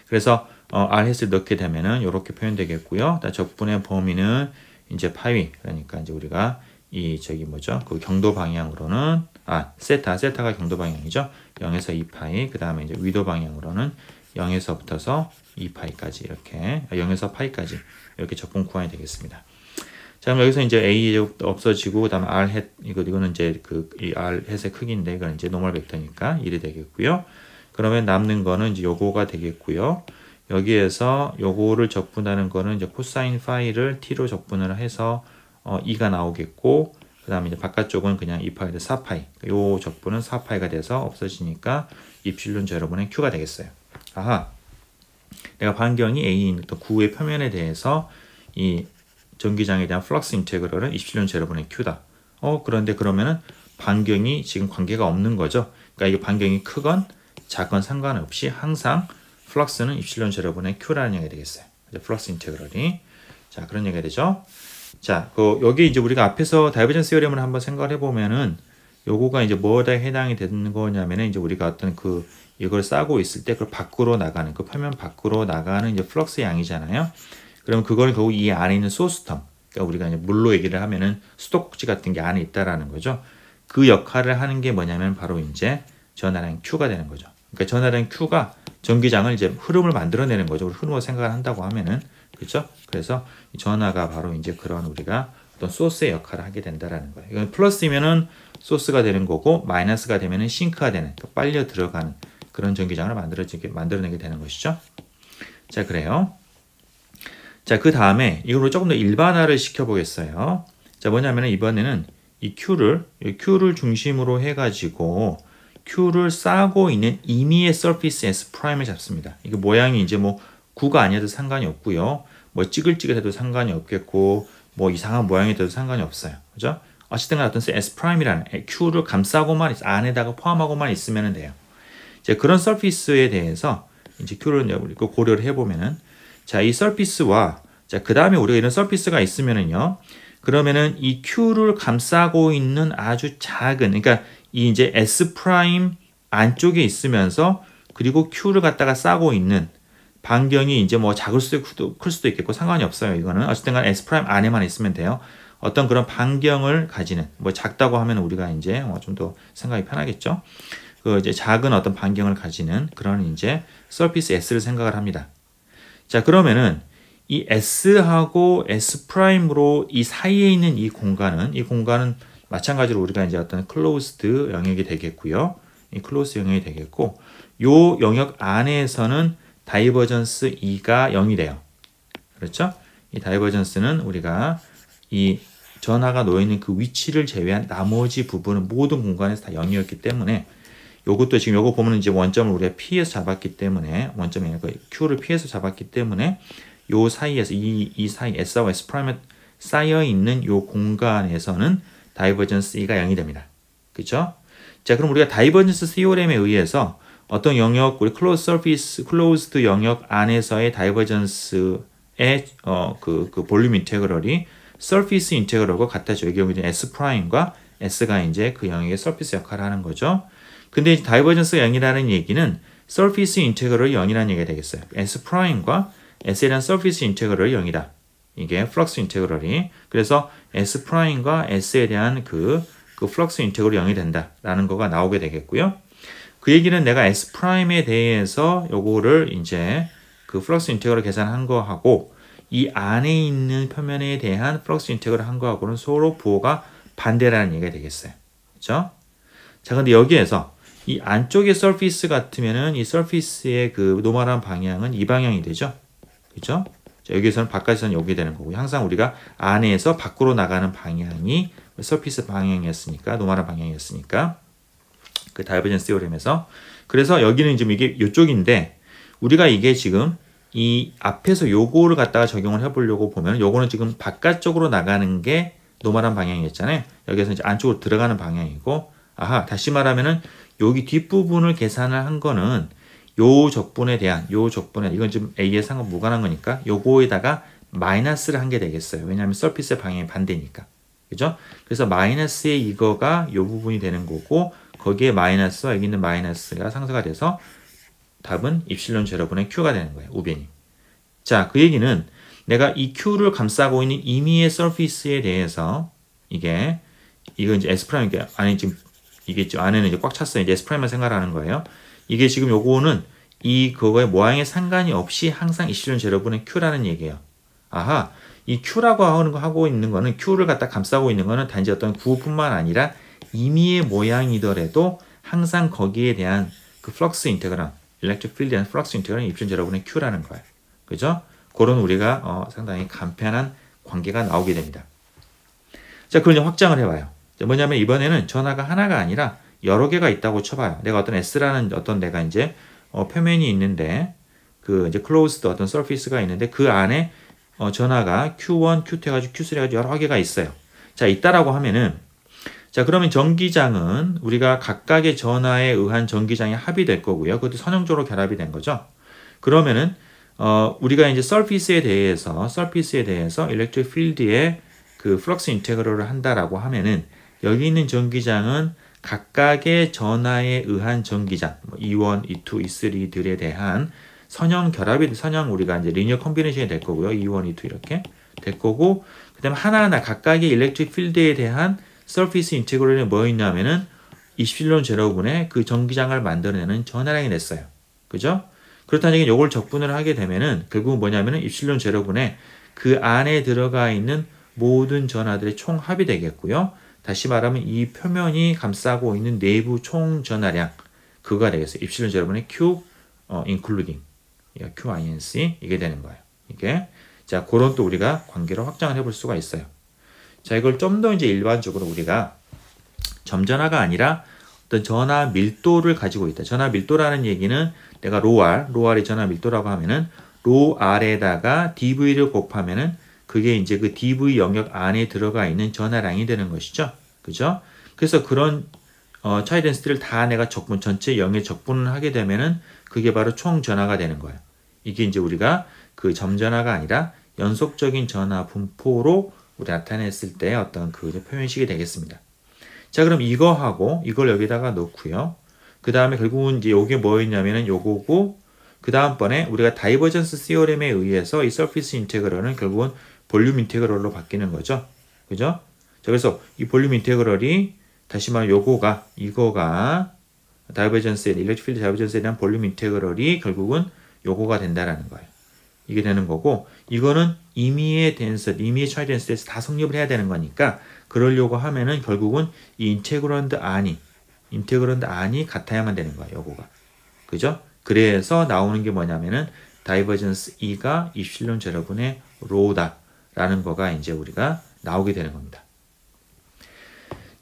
그래서 R 햇을 넣게 되면은 이렇게 표현되겠고요. 적분의 범위는 이제 파이, 그러니까 이제 우리가 그 경도 방향으로는 세타가 경도 방향이죠. 0에서 2파이, 그 다음에 이제 위도 방향으로는 0에서부터서 2파이까지 이렇게 0에서 파이까지 이렇게 적분 구하게 되겠습니다. 자, 그럼 여기서 이제 A 없어지고 그다음에 R 햇 이거는 이제 이 R 햇의 크기인데 이건 이제 노멀 벡터니까 1이 되겠고요. 그러면 남는 거는 이제 요거가 되겠고요. 여기에서 요거를 적분하는 거는 이제 코사인 파이를 t로 적분을 해서 2가 나오겠고 그다음에 이제 바깥쪽은 그냥 2파이에서 4파이. 요 적분은 4파이가 돼서 없어지니까 입실론 제로분의 q가 되겠어요. 아하. 내가 반경이 A인 또 구의 표면에 대해서 이 전기장에 대한 플럭스 인테그럴은 입실론 제로분의 q다. 그런데 그러면은 반경이 지금 관계가 없는 거죠. 그러니까 이게 반경이 크건 작건 상관없이 항상 플럭스는 입실론 제로분의 q라는 얘기가 되겠어요. 플럭스 인테그럴이. 자, 그런 얘기가 되죠. 자, 여기 이제 우리가 앞에서 다이버전스 시어럼을 한번 생각을 해보면은 요거가 이제 뭐에 해당이 되는 거냐면은 이제 우리가 어떤 이걸 싸고 있을 때 그걸 밖으로 나가는 그 표면 밖으로 나가는 이제 플럭스 양이잖아요. 그러면 그걸 결국 이 안에 있는 소스텀, 그러니까 우리가 이제 물로 얘기를 하면은 수도꼭지 같은 게 안에 있다라는 거죠. 그 역할을 하는 게 뭐냐면 바로 이제 전하량 Q가 되는 거죠. 그러니까 전하량 Q가 전기장을 이제 흐름을 만들어내는 거죠. 흐름으로 생각을 한다고 하면은 그렇죠. 그래서 전하가 바로 이제 그런 우리가 어떤 소스의 역할을 하게 된다라는 거예요. 이건 플러스이면은 소스가 되는 거고 마이너스가 되면은 싱크가 되는, 빨려 들어가는 그런 전기장을 만들어내게 되는 것이죠. 자, 그래요. 자, 그 다음에 이걸로 조금 더 일반화를 시켜보겠어요. 자, 뭐냐면은 이번에는 이 Q를 중심으로 해가지고 Q를 싸고 있는 임의의 서피스 S'을 잡습니다. 이게 모양이 이제 뭐 구가 아니어도 상관이 없고요. 뭐 찌글찌글해도 상관이 없겠고 뭐 이상한 모양이 돼도 상관이 없어요. 그죠? 어쨌든 어떤 S'이라는 Q를 감싸고만 안에다가 포함하고만 있으면 돼요. 이제 그런 서피스에 대해서 이제 Q를 우리가 고려를 해보면은 자, 이 서피스와 자, 그 다음에 우리가 이런 서피스가 있으면은요. 그러면은 이 Q를 감싸고 있는 아주 작은, 그러니까 이 이제 S' 안쪽에 있으면서 그리고 Q를 갖다가 싸고 있는 반경이 이제 뭐 작을 수도 있고 클 수도 있겠고 상관이 없어요. 이거는 어쨌든 간 S' 안에만 있으면 돼요. 어떤 그런 반경을 가지는, 뭐 작다고 하면 우리가 이제 좀 더 생각이 편하겠죠. 그 이제 작은 어떤 반경을 가지는 그런 이제 서피스 S를 생각을 합니다. 자, 그러면은 이 S하고 S'으로 이 사이에 있는 이 공간은 마찬가지로 우리가 이제 어떤 클로즈드 영역이 되겠고요. 이 클로즈 영역이 되겠고, 요 영역 안에서는 다이버전스 E가 0이 돼요. 그렇죠? 이 다이버전스는 우리가 이 전하가 놓여있는 그 위치를 제외한 나머지 부분은 모든 공간에서 다 0이었기 때문에 요것도 지금 요거 보면 이제 원점을 우리가 P에서 잡았기 때문에 원점이 아니라 Q를 P에서 잡았기 때문에 요 사이에서 이 사이 S와 S 프라임에 쌓여 있는 요 공간에서는 다이버전스 E가 0이 됩니다. 그렇죠? 자, 그럼 우리가 다이버전스 시오렘에 의해서 어떤 영역, 우리 클로즈드 영역 안에서의 다이버전스의 그 볼륨 인테그럴이 서피스 인테그럴과 같아져. 여기 경우에 S 프라임과 S가 이제 그 영역의 서피스 역할을 하는 거죠. 근데 이제 다이버전스가 0이라는 얘기는 서피스 인테그럴이 0이라는 얘기가 되겠어요. S 프라임과 S에 대한 서피스 인테그럴이 0이다. 이게 플럭스 인테그럴이. 그래서 S 프라임과 S에 대한 그 플럭스 인테그럴이 0이 된다라는 거가 나오게 되겠고요. 그 얘기는 내가 S 프라임에 대해서 요거를 이제 그 플럭스 인테그럴 계산한 거하고 이 안에 있는 표면에 대한 플럭스 인테그럴 한 거하고는 서로 부호가 반대라는 얘기가 되겠어요. 그렇죠? 자, 근데 여기에서 이 안쪽의 서피스 같으면은 이 서피스의 그 노멀한 방향은 이 방향이 되죠. 그렇죠? 자, 여기서는 바깥에서는 여기 되는 거고 항상 우리가 안에서 밖으로 나가는 방향이 서피스 방향이었으니까 노멀한 방향이었으니까 그 다이버전스 시오렘에서 그래서 여기는 지금 이게 이쪽인데 우리가 이게 지금 이 앞에서 요거를 갖다가 적용을 해보려고 보면 요거는 지금 바깥쪽으로 나가는 게 노멀한 방향이었잖아요. 여기서 이제 안쪽으로 들어가는 방향이고 아하 다시 말하면은 여기 뒷부분을 계산을 한 거는 요 적분에 대한 이건 지금 A에 상관 무관한 거니까 요거에다가 마이너스를 한 게 되겠어요. 왜냐하면 서피스의 방향이 반대니까. 그죠? 그래서 마이너스의 이거가 요 부분이 되는 거고 거기에 마이너스와 여기 있는 마이너스가 상쇄가 돼서 답은 입실론 제로분의 Q가 되는 거예요. 우변이. 자, 그 얘기는 내가 이 Q를 감싸고 있는 임의의 서피스에 대해서 이거 이제 S 프라임 안에 지금 이게 지금 안에는 이제 꽉 찼어요. 이제 S 프라임만 생각하는 거예요. 이게 지금 요거는 그거의 모양에 상관이 없이 항상 입실론 제로분의 Q라는 얘기예요. 아하, 이 Q라고 하고 있는 거는 Q를 갖다 감싸고 있는 거는 단지 어떤 구호뿐만 아니라 임의의 모양이더라도 항상 거기에 대한 그 플럭스 인테그럴, 일렉트릭 필드에 대한 플럭스 인테그럴이 입실론 제로분의 Q라는 거예요. 그죠? 그런 우리가 상당히 간편한 관계가 나오게 됩니다. 자, 그걸 이제 확장을 해봐요. 뭐냐면 이번에는 전하가 하나가 아니라 여러 개가 있다고 쳐봐요. 내가 어떤 S라는 내가 이제 표면이 있는데 그 이제 closed 어떤 surface가 있는데 그 안에 전하가 Q1, Q2 해가지고 Q3 해가지고 여러 개가 있어요. 자, 있다라고 하면은 자, 그러면 전기장은 우리가 각각의 전하에 의한 전기장의 합이 될 거고요. 그것도 선형적으로 결합이 된 거죠. 그러면은 우리가 이제 surface에 대해서 electric field의 그 플럭스 인테그럴을 한다라고 하면은 여기 있는 전기장은 각각의 전하에 의한 전기장, E1, E2, E3들에 대한 선형 결합이 선형 우리가 이제 리니어 컴비네이션이 될 거고요. E1, E2 이렇게 될 거고 그다음에 하나하나 각각의 일렉트릭 필드에 대한 서피스 인테그럴이 뭐 있냐면은 입실론 제로분의 그 전기장을 만들어내는 전하량이 됐어요. 그죠? 그렇다는 얘기는 이걸 적분을 하게 되면은 결국은 뭐냐면은 입실론 제로분의 그 안에 들어가 있는 모든 전하들의 총합이 되겠고요. 다시 말하면 이 표면이 감싸고 있는 내부 총 전하량 그거가 되겠어요. 입실론 제로분의 Q including QINC 이게 되는 거예요. 이게 자 그런 또 우리가 관계를 확장을 해볼 수가 있어요. 자 이걸 좀 더 이제 일반적으로 우리가 점전하가 아니라 어떤 전하 밀도를 가지고 있다. 전하 밀도라는 얘기는 내가 로R이 전하 밀도라고 하면은 로R에다가 dV를 곱하면은 그게 이제 그 dV 영역 안에 들어가 있는 전하량이 되는 것이죠. 그죠? 그래서 그런 차이 덴시티를 다 내가 전체 0에 적분을 하게 되면은 그게 바로 총 전하가 되는 거예요. 이게 이제 우리가 그 점전하가 아니라 연속적인 전하 분포로 우리 나타냈을 때 어떤 그 표현식이 되겠습니다. 자, 그럼 이거하고 이걸 여기다가 놓고요. 그 다음에 결국은 이제 요게 뭐였냐면은 요거고 그 다음번에 우리가 다이버전스 시오렘에 의해서 이 서피스 인테그럴은 결국은 볼륨 인테그럴로 바뀌는 거죠. 그죠? 자, 그래서 이 볼륨 인테그럴이 다시 말하면 이거가 다이버전스에 일렉트릭 필드 다이버전스에 대한 볼륨 인테그럴이 결국은 요거가 된다라는 거예요. 이게 되는 거고 이거는 임의의 차이 덴시티에서 다 성립을 해야 되는 거니까 그러려고 하면은 결국은 이 인테그런드 안이 같아야만 되는 거예요. 요거가. 그죠? 그래서 나오는 게 뭐냐면은 다이버전스 E가 입실론 제로분의 로다 라는 거가 이제 우리가 나오게 되는 겁니다.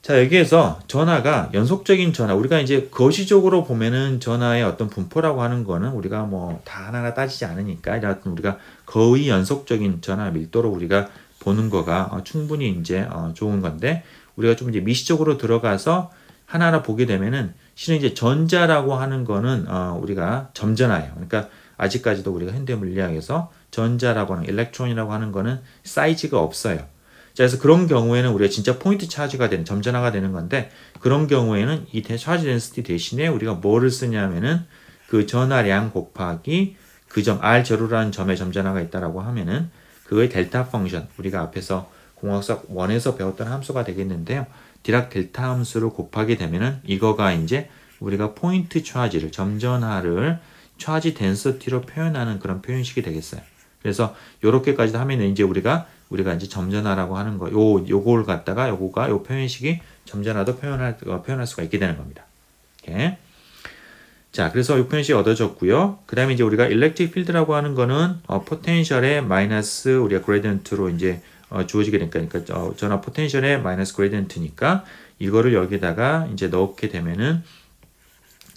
자, 여기에서 전하가 연속적인 전하, 우리가 이제 거시적으로 보면은 전하의 어떤 분포라고 하는 거는 우리가 뭐 다 하나하나 따지지 않으니까 이런 우리가 거의 연속적인 전하 밀도로 우리가 보는 거가 충분히 이제 좋은 건데, 우리가 좀 이제 미시적으로 들어가서 하나하나 보게 되면은 실은 이제 전자라고 하는 거는 우리가 점전화예요. 그러니까 아직까지도 우리가 현대 물리학에서 전자라고 하는 일렉트론이라고 하는 거는 사이즈가 없어요. 자, 그래서 그런 경우에는 우리가 진짜 포인트 차지가 되는 점전화가 되는 건데, 그런 경우에는 이 차지 덴시티 대신에 우리가 뭐를 쓰냐면은 그 전하량 곱하기 그 점 R0라는 점에 점전화가 있다라고 하면은 그거의 델타 펑션, 우리가 앞에서 공학석 1에서 배웠던 함수가 되겠는데요. 디락 델타 함수를 곱하게 되면은 이거가 이제 우리가 포인트 차지를 점전하를 차지 덴시티로 표현하는 그런 표현식이 되겠어요. 그래서 요렇게까지 하면 이제 우리가 이제 점전하라고 하는 거, 요걸 갖다가 요거가 요 표현식이 점전하도 표현할 수가 있게 되는 겁니다. 오케이. 자, 그래서 이 표현식이 얻어졌고요. 그 다음에 이제 우리가 일렉트릭 필드라고 하는 거는 포텐셜의 마이너스 우리가 그레디언트로 이제 주어지게 되니까, 그러니까 전하 포텐셜의 마이너스 그레디언트니까 이거를 여기다가 이제 넣게 되면은,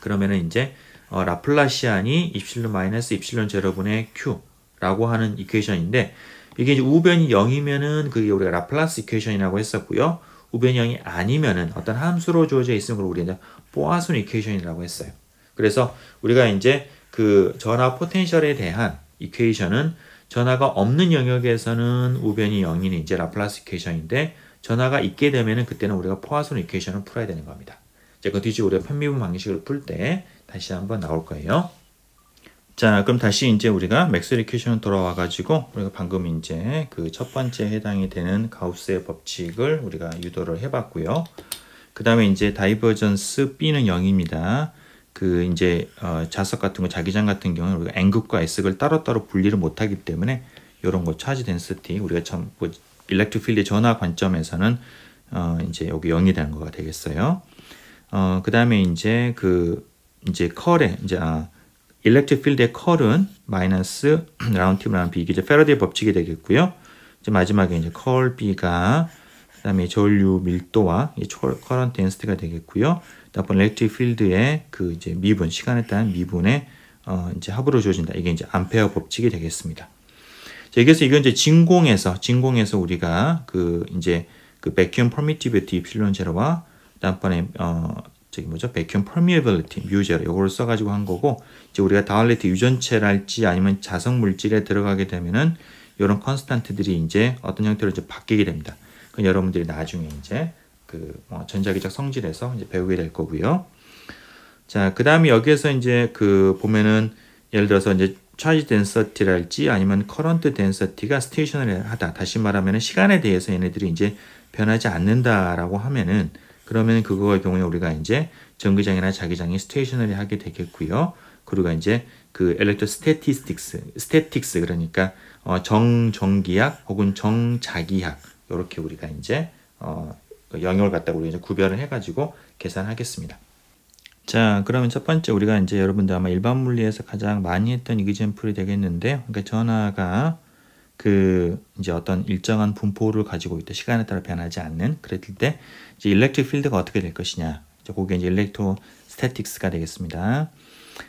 그러면은 이제 라플라시안이 입실론 마이너스 입실론 제로분의 Q라고 하는 이퀘이션인데, 이게 이제 우변이 0이면은 그게 우리가 라플라스 이퀘이션이라고 했었고요. 우변이 0이 아니면은 어떤 함수로 주어져 있으면 그걸 우리가 포화손 이퀘이션이라고 했어요. 그래서 우리가 이제 그 전하 포텐셜에 대한 이퀘이션은 전하가 없는 영역에서는 우변이 0인 이제 라플라스 이퀘이션인데, 전하가 있게 되면은 그때는 우리가 포화손 이퀘이션을 풀어야 되는 겁니다. 이제 그 뒤에 우리가 편미분 방식을 풀 때 다시 한번 나올 거예요. 자, 그럼 다시 이제 우리가 맥스웰 이퀘이션 돌아와 가지고 우리가 방금 이제 그 첫 번째 해당이 되는 가우스의 법칙을 우리가 유도를 해봤고요. 그 다음에 이제 다이버전스 B는 0입니다. 그 이제 자석 같은 거, 자기장 같은 경우는 우리가 N극과 S극을 따로따로 분리를 못하기 때문에 이런 거 차지 덴시티 우리가 참 일렉트릭 필드 전하 관점에서는 이제 여기 0이 되는 거가 되겠어요. 그 다음에 이제 이제 컬에 이제 일렉트릭 필드의 컬은 마이너스 라운드 라운 B, 이게 이제 패러데이 법칙이 되겠고요. 이제 마지막에 이제 컬 B가 그다음에 전류 밀도와 이 커런트 덴시티가 되겠고요. 다음 일렉트릭 필드의 그 이제 미분, 시간에 따른 미분의 이제 합으로 주어진다. 이게 이제 암페어 법칙이 되겠습니다. 자, 여기서 이건 이제 진공에서 우리가 그 이제 그 백큐엄 퍼미티비티 입실론 제로와 다음번에 저기 뭐죠? 백큐엄 퍼미에빌리티 뮤 제로 요거를 써가지고 한 거고, 이제 우리가 다울레트 유전체랄지 아니면 자석 물질에 들어가게 되면은 이런 컨스탄트들이 이제 어떤 형태로 이제 바뀌게 됩니다. 그 여러분들이 나중에 이제 그 전자기적 성질에서 이제 배우게 될 거고요. 자, 그 다음에 여기에서 이제 그 보면은 예를 들어서 이제 차지 덴서티랄지 아니면 커런트 덴서티가 스테이셔너리하다. 다시 말하면은 시간에 대해서 얘네들이 이제 변하지 않는다라고 하면은, 그러면 그거의 경우에 우리가 이제 전기장이나 자기장이 스테이셔너리 하게 되겠고요. 그리고 이제 그 스태틱스 그러니까 정전기학 혹은 정자기학 이렇게 우리가 이제 영역을 갖다가 우리가 이제 구별을 해가지고 계산하겠습니다. 자, 그러면 첫 번째 우리가 이제 여러분들 아마 일반 물리에서 가장 많이 했던 이그젠플이 되겠는데요. 그러니까 전하가 그 이제 어떤 일정한 분포를 가지고 있다, 시간에 따라 변하지 않는, 그랬을 때 이제 일렉트릭 필드가 어떻게 될 것이냐, 이제 그게 이제 일렉트로스태틱스가 되겠습니다.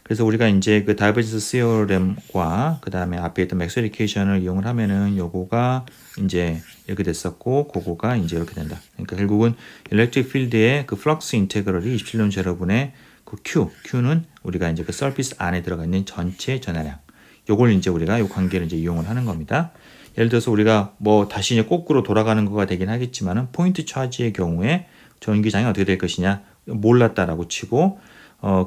그래서 우리가 이제 그 다이버전스 시어렘과 그 다음에 앞에 있던 맥스웰 이퀘이션을 이용을 하면은 요거가 이제 이렇게 됐었고, 그거가 이제 이렇게 된다. 그러니까 결국은 일렉트릭 필드의 그 플럭스 인테그럴이 입실론 제로분의 그 Q는 우리가 이제 그 서피스 안에 들어가 있는 전체 전하량. 요걸 이제 우리가 요 관계를 이제 이용을 하는 겁니다. 예를 들어서 우리가 뭐 다시 이제 거꾸로 돌아가는 거가 되긴 하겠지만은 포인트 차지의 경우에 전기장이 어떻게 될 것이냐 몰랐다라고 치고,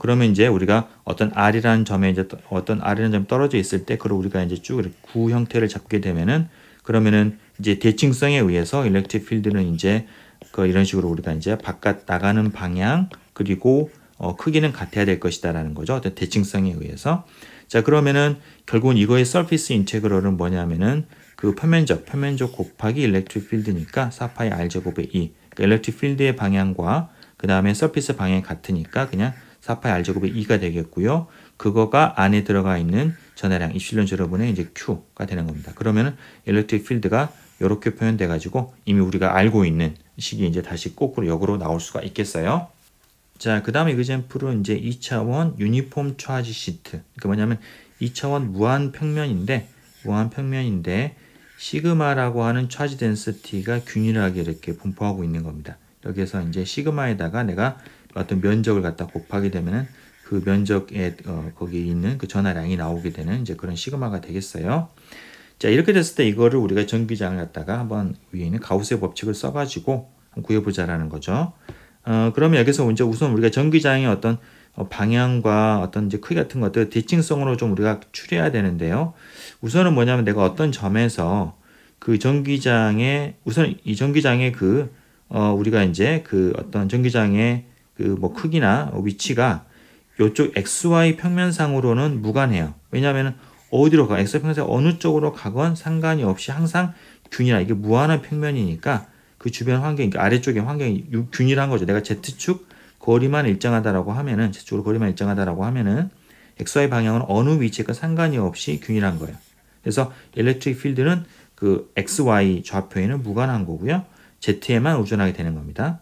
그러면 이제 우리가 어떤 R이라는 점에 이제 어떤 R이라는 점이 떨어져 있을 때 그걸 우리가 이제 쭉 이렇게 구 형태를 잡게 되면은, 그러면은 이제 대칭성에 의해서 일렉트릭 필드는 이제 그 이런 식으로 우리가 이제 바깥 나가는 방향 그리고 크기는 같아야 될 것이다라는 거죠. 어떤 대칭성에 의해서. 자, 그러면은 결국은 이거의 서피스 인테그럴은 뭐냐면은 그 표면적 곱하기 일렉트릭 필드니까 4파이 R 제곱의 2. 그러니까 일렉트릭 필드의 방향과 그 다음에 서피스 방향이 같으니까 그냥 4파이 R 제곱의 2가 되겠고요. 그거가 안에 들어가 있는 전하량 입실론 제로분의 이제 Q가 되는 겁니다. 그러면은 일렉트릭 필드가 이렇게 표현돼 가지고 이미 우리가 알고 있는 식이 이제 다시 거꾸로 역으로 나올 수가 있겠어요. 자, 그 다음에 이그젠플은 이제 2차원 유니폼 차지 시트. 그러니까 뭐냐면 2차원 무한 평면인데 시그마라고 하는 차지 덴시티가 균일하게 이렇게 분포하고 있는 겁니다. 여기서 이제 시그마에다가 내가 어떤 면적을 갖다 곱하게 되면은 그 면적에 거기에 있는 그 전하량이 나오게 되는 이제 그런 시그마가 되겠어요. 자, 이렇게 됐을 때 이거를 우리가 전기장을 갖다가 한번 위에 있는 가우스의 법칙을 써가지고 구해보자라는 거죠. 그러면 여기서 이제 우선 우리가 전기장의 어떤 방향과 어떤 이제 크기 같은 것들 대칭성으로 좀 우리가 추려야 되는데요. 우선은 뭐냐면 내가 어떤 점에서 그 전기장의 우선 이 전기장의 우리가 이제 그 어떤 전기장의 그 뭐 크기나 위치가 이쪽 XY 평면상으로는 무관해요. 왜냐하면 어디로 가 XY 평면상 어느 쪽으로 가건 상관이 없이 항상 균일한 이게 무한한 평면이니까 그 주변 환경, 그러니까 아래쪽의 환경이 균일한 거죠. 내가 Z축 거리만 일정하다라고 하면은 Z축으로 거리만 일정하다라고 하면은 XY 방향은 어느 위치가 상관이 없이 균일한 거예요. 그래서 일렉트릭 필드는 그 XY 좌표에는 무관한 거고요. Z에만 의존하게 되는 겁니다.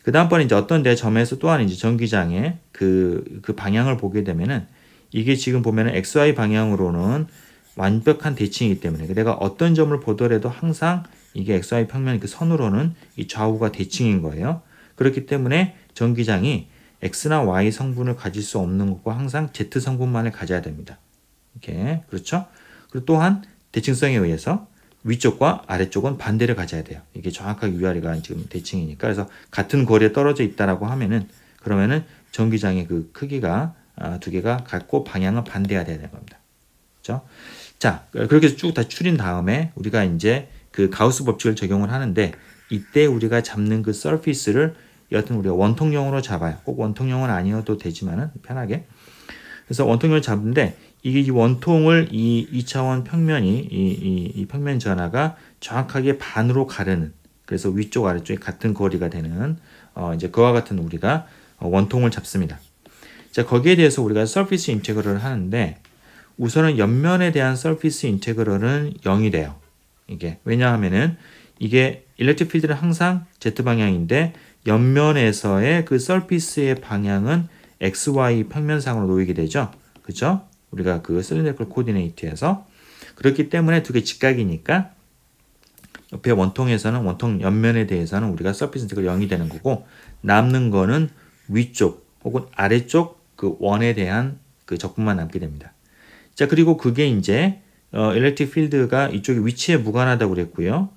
그 다음번에 이제 어떤 데 점에서 또한 이제 전기장의 그 방향을 보게 되면은 이게 지금 보면은 XY 방향으로는 완벽한 대칭이기 때문에 내가 어떤 점을 보더라도 항상 이게 XY 평면 그 선으로는 이 좌우가 대칭인 거예요. 그렇기 때문에 전기장이 X나 Y 성분을 가질 수 없는 것과 항상 Z 성분만을 가져야 됩니다. 이렇게 그렇죠? 그리고 또한 대칭성에 의해서 위쪽과 아래쪽은 반대를 가져야 돼요. 이게 정확하게 위아래가 지금 대칭이니까. 그래서 같은 거리에 떨어져 있다라고 하면은 그러면은 전기장의 그 크기가 두 개가 같고 방향은 반대가 돼야 되는 겁니다. 그렇죠? 자, 그렇게 쭉 다 추린 다음에 우리가 이제 그 가우스 법칙을 적용을 하는데 이때 우리가 잡는 그 서피스를 여하튼 우리가 원통형으로 잡아요. 꼭 원통형은 아니어도 되지만은 편하게. 그래서 원통형을 잡는데 이게 이 원통을 이 2차원 평면이 이 평면 전하가 정확하게 반으로 가르는 그래서 위쪽 아래쪽이 같은 거리가 되는 이제 그와 같은 우리가 원통을 잡습니다. 자, 거기에 대해서 우리가 서피스 인테그럴을 하는데 우선은 옆면에 대한 서피스 인테그럴은 0이 돼요. 이게 왜냐하면은 이게 일렉트릭 필드는 항상 Z 방향인데 옆면에서의 그 서피스의 방향은 XY 평면상으로 놓이게 되죠. 그죠? 우리가 그 실린드리컬 코디네이트에서 그렇기 때문에 두 개 직각이니까 옆에 원통에서는 원통 옆면에 대해서는 우리가 서피스 인테그럴 0이 되는 거고 남는 거는 위쪽 혹은 아래쪽 그 원에 대한 그 적분만 남게 됩니다. 자, 그리고 그게 이제 일렉트릭 필드가 이쪽에 위치에 무관하다고 그랬고요.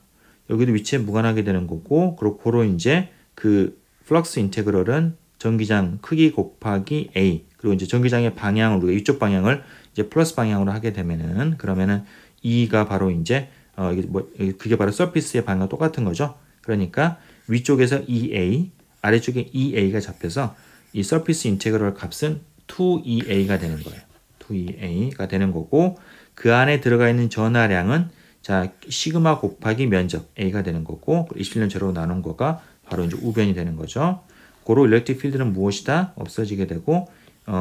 여기도 위치에 무관하게 되는 거고 그리고 이제 그 플럭스 인테그럴은 전기장 크기 곱하기 A 그리고 이제 전기장의 방향을 우리가 이쪽 방향을 이제 플러스 방향으로 하게 되면은 그러면은 E가 바로 이제 이게 그게 바로 서피스의 방향과 똑같은 거죠. 그러니까 위쪽에서 EA 아래쪽에 EA가 잡혀서 이 서피스 인테그럴 값은 2EA가 되는 거예요. 2EA가 되는 거고 그 안에 들어가 있는 전하량은 자 시그마 곱하기 면적 A가 되는 거고 27년 제로 나눈 거가 바로 이제 우변이 되는 거죠. 고로 일렉트릭 필드는 무엇이다? 없어지게 되고 2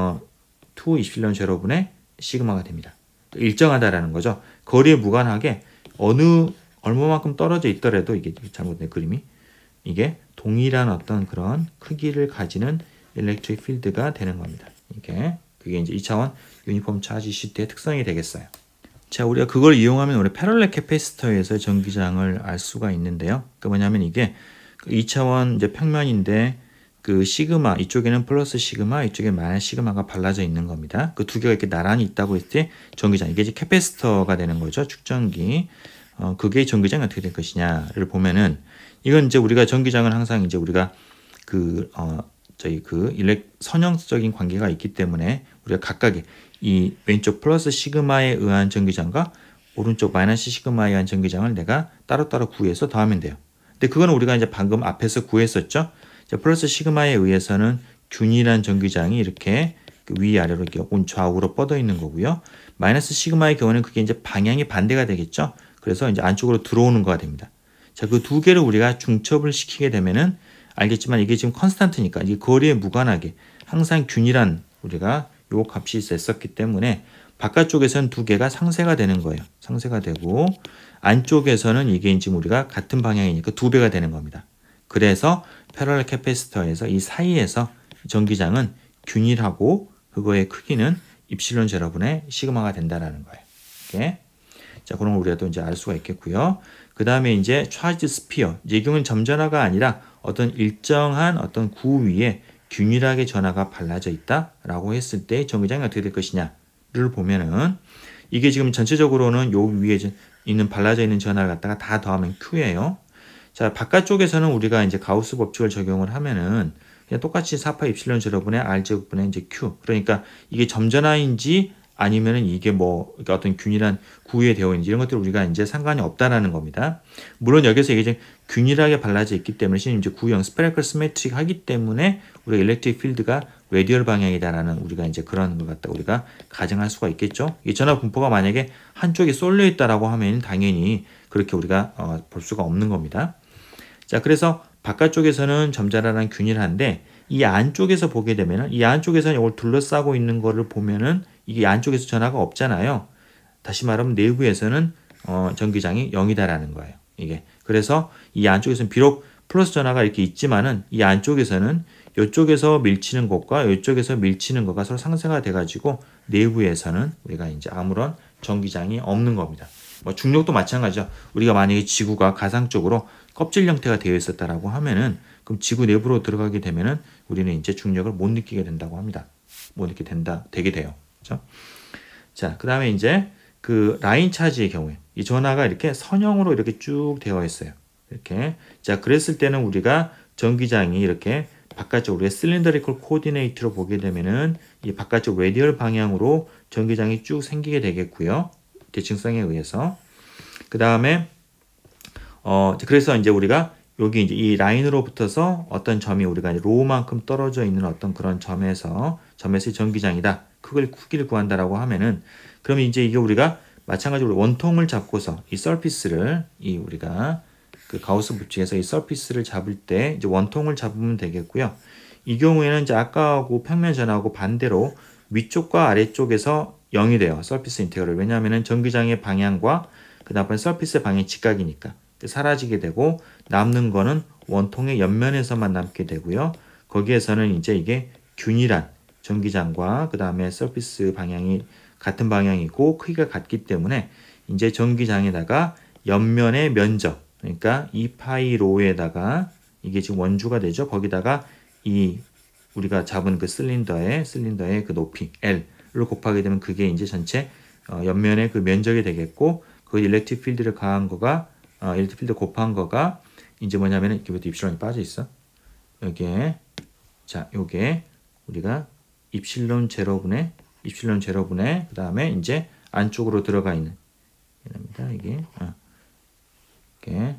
27년 제로분의 시그마가 됩니다. 일정하다라는 거죠. 거리에 무관하게 얼마만큼 떨어져 있더라도 이게 잘못된 그림이 이게 동일한 어떤 그런 크기를 가지는 일렉트릭 필드가 되는 겁니다. 그게 이제 2차원 유니폼 차지 시트의 특성이 되겠어요. 자, 우리가 그걸 이용하면 우리 패럴렐 캐패시터에서 전기장을 알 수가 있는데요. 그 뭐냐면 이게 2차원 이제 평면인데 그 시그마 이쪽에는 플러스 시그마 이쪽에 마이너스 시그마가 발라져 있는 겁니다. 그 두 개가 이렇게 나란히 있다고 했을 때 전기장 이게 이제 캐패시터가 되는 거죠. 축전기. 그게 전기장이 어떻게 될 것이냐를 보면은 이건 이제 우리가 전기장은 항상 이제 우리가 선형적인 관계가 있기 때문에 우리가 각각의 이 왼쪽 플러스 시그마에 의한 전기장과 오른쪽 마이너스 시그마에 의한 전기장을 내가 따로따로 구해서 더하면 돼요. 근데 그거는 우리가 이제 방금 앞에서 구했었죠. 플러스 시그마에 의해서는 균일한 전기장이 이렇게 위아래로 이렇게 좌우로 뻗어 있는 거고요. 마이너스 시그마의 경우는 그게 이제 방향이 반대가 되겠죠. 그래서 이제 안쪽으로 들어오는 거가 됩니다. 자, 그 두 개를 우리가 중첩을 시키게 되면은 알겠지만 이게 지금 컨스탄트니까 이게 거리에 무관하게 항상 균일한 우리가 요 값이 있었기 때문에 바깥쪽에서는 두 개가 상쇄가 되는 거예요. 상쇄가 되고 안쪽에서는 이게 지금 우리가 같은 방향이니까 두 배가 되는 겁니다. 그래서 패러럴 캐패시터에서 이 사이에서 전기장은 균일하고 그거의 크기는 입실론 제로분의 시그마가 된다라는 거예요. 이렇게. 자, 그런 걸 우리가 또 이제 알 수가 있겠고요. 그 다음에 이제 차지 스피어. 이 경우는 점전화가 아니라 어떤 일정한 어떤 구 위에 균일하게 전하가 발라져 있다라고 했을 때 전기장이 어떻게 될 것이냐를 보면은 이게 지금 전체적으로는 요 위에 있는 발라져 있는 전하를 갖다가 다 더하면 Q예요. 자, 바깥쪽에서는 우리가 이제 가우스 법칙을 적용을 하면은 그냥 똑같이 4파 입실론 제로분의 R 제곱분의 이제 Q. 그러니까 이게 점전화인지 아니면은 이게 뭐 그러니까 어떤 균일한 구에 되어 있는지 이런 것들 우리가 이제 상관이 없다라는 겁니다. 물론 여기서 이게 이제 균일하게 발라져 있기 때문에 이제 구형 스페리컬 시메트릭 하기 때문에 우리가 일렉트릭 필드가 레디얼 방향이다라는 우리가 이제 그런 걸 갖다 우리가 가정할 수가 있겠죠. 이 전압 분포가 만약에 한쪽이 쏠려 있다라고 하면 당연히 그렇게 우리가 볼 수가 없는 겁니다. 자, 그래서 바깥쪽에서는 점자라랑 균일한데 이 안쪽에서 보게 되면은 이 안쪽에서는 이걸 둘러싸고 있는 거를 보면은 이게 안쪽에서 전하가 없잖아요. 다시 말하면 내부에서는 전기장이 0이다라는 거예요. 이게 그래서 이 안쪽에서는 비록 플러스 전하가 이렇게 있지만은 이 안쪽에서는 이쪽에서 밀치는 것과 이쪽에서 밀치는 것과 서로 상쇄가 돼가지고 내부에서는 우리가 이제 아무런 전기장이 없는 겁니다. 뭐 중력도 마찬가지죠. 우리가 만약에 지구가 가상적으로 껍질 형태가 되어 있었다라고 하면은 그럼 지구 내부로 들어가게 되면은 우리는 이제 중력을 못 느끼게 된다고 합니다. 못 느끼게 되게 돼요. 그렇죠? 자, 그다음에 이제 그 라인 차지의 경우에 이 전하가 이렇게 선형으로 이렇게 쭉 되어 있어요. 이렇게. 자, 그랬을 때는 우리가 전기장이 이렇게 바깥쪽 우리가 실린더리컬 코디네이트로 보게 되면은 이 바깥쪽 레디얼 방향으로 전기장이 쭉 생기게 되겠고요. 대칭성에 의해서. 그다음에 그래서 이제 우리가 여기 이제 이 라인으로 붙어서 어떤 점이 우리가 이제 로우만큼 떨어져 있는 어떤 그런 점에서의 전기장이다. 크기를 구한다라고 하면은 그러면 이제 이게 우리가 마찬가지로 원통을 잡고서 이 서피스를 이 우리가 그 가우스 법칙에서 이 서피스를 잡을 때 이제 원통을 잡으면 되겠고요. 이 경우에는 이제 아까하고 평면 전하고 반대로 위쪽과 아래쪽에서 0이 돼요. 서피스 인테그럴. 왜냐하면은 전기장의 방향과 그다음에 서피스의 방향이 직각이니까 사라지게 되고 남는 거는 원통의 옆면에서만 남게 되고요. 거기에서는 이제 이게 균일한 전기장과 그다음에 서피스 방향이 같은 방향이고 크기가 같기 때문에 이제 전기장에다가 옆면의 면적 그러니까 2파이로에다가 이게 지금 원주가 되죠. 거기다가 이 우리가 잡은 그 실린더의 그 높이 L를 곱하게 되면 그게 이제 전체 옆면의 그 면적이 되겠고 그 일렉트릭 필드를 가한 거가 일렉트릭 필드 곱한 거가 이제 뭐냐면은 이렇게부터 입실론이 빠져 있어. 여기에 자, 요게 우리가 입실론 제로분의 그 다음에 이제 안쪽으로 들어가 있는 이게 이렇게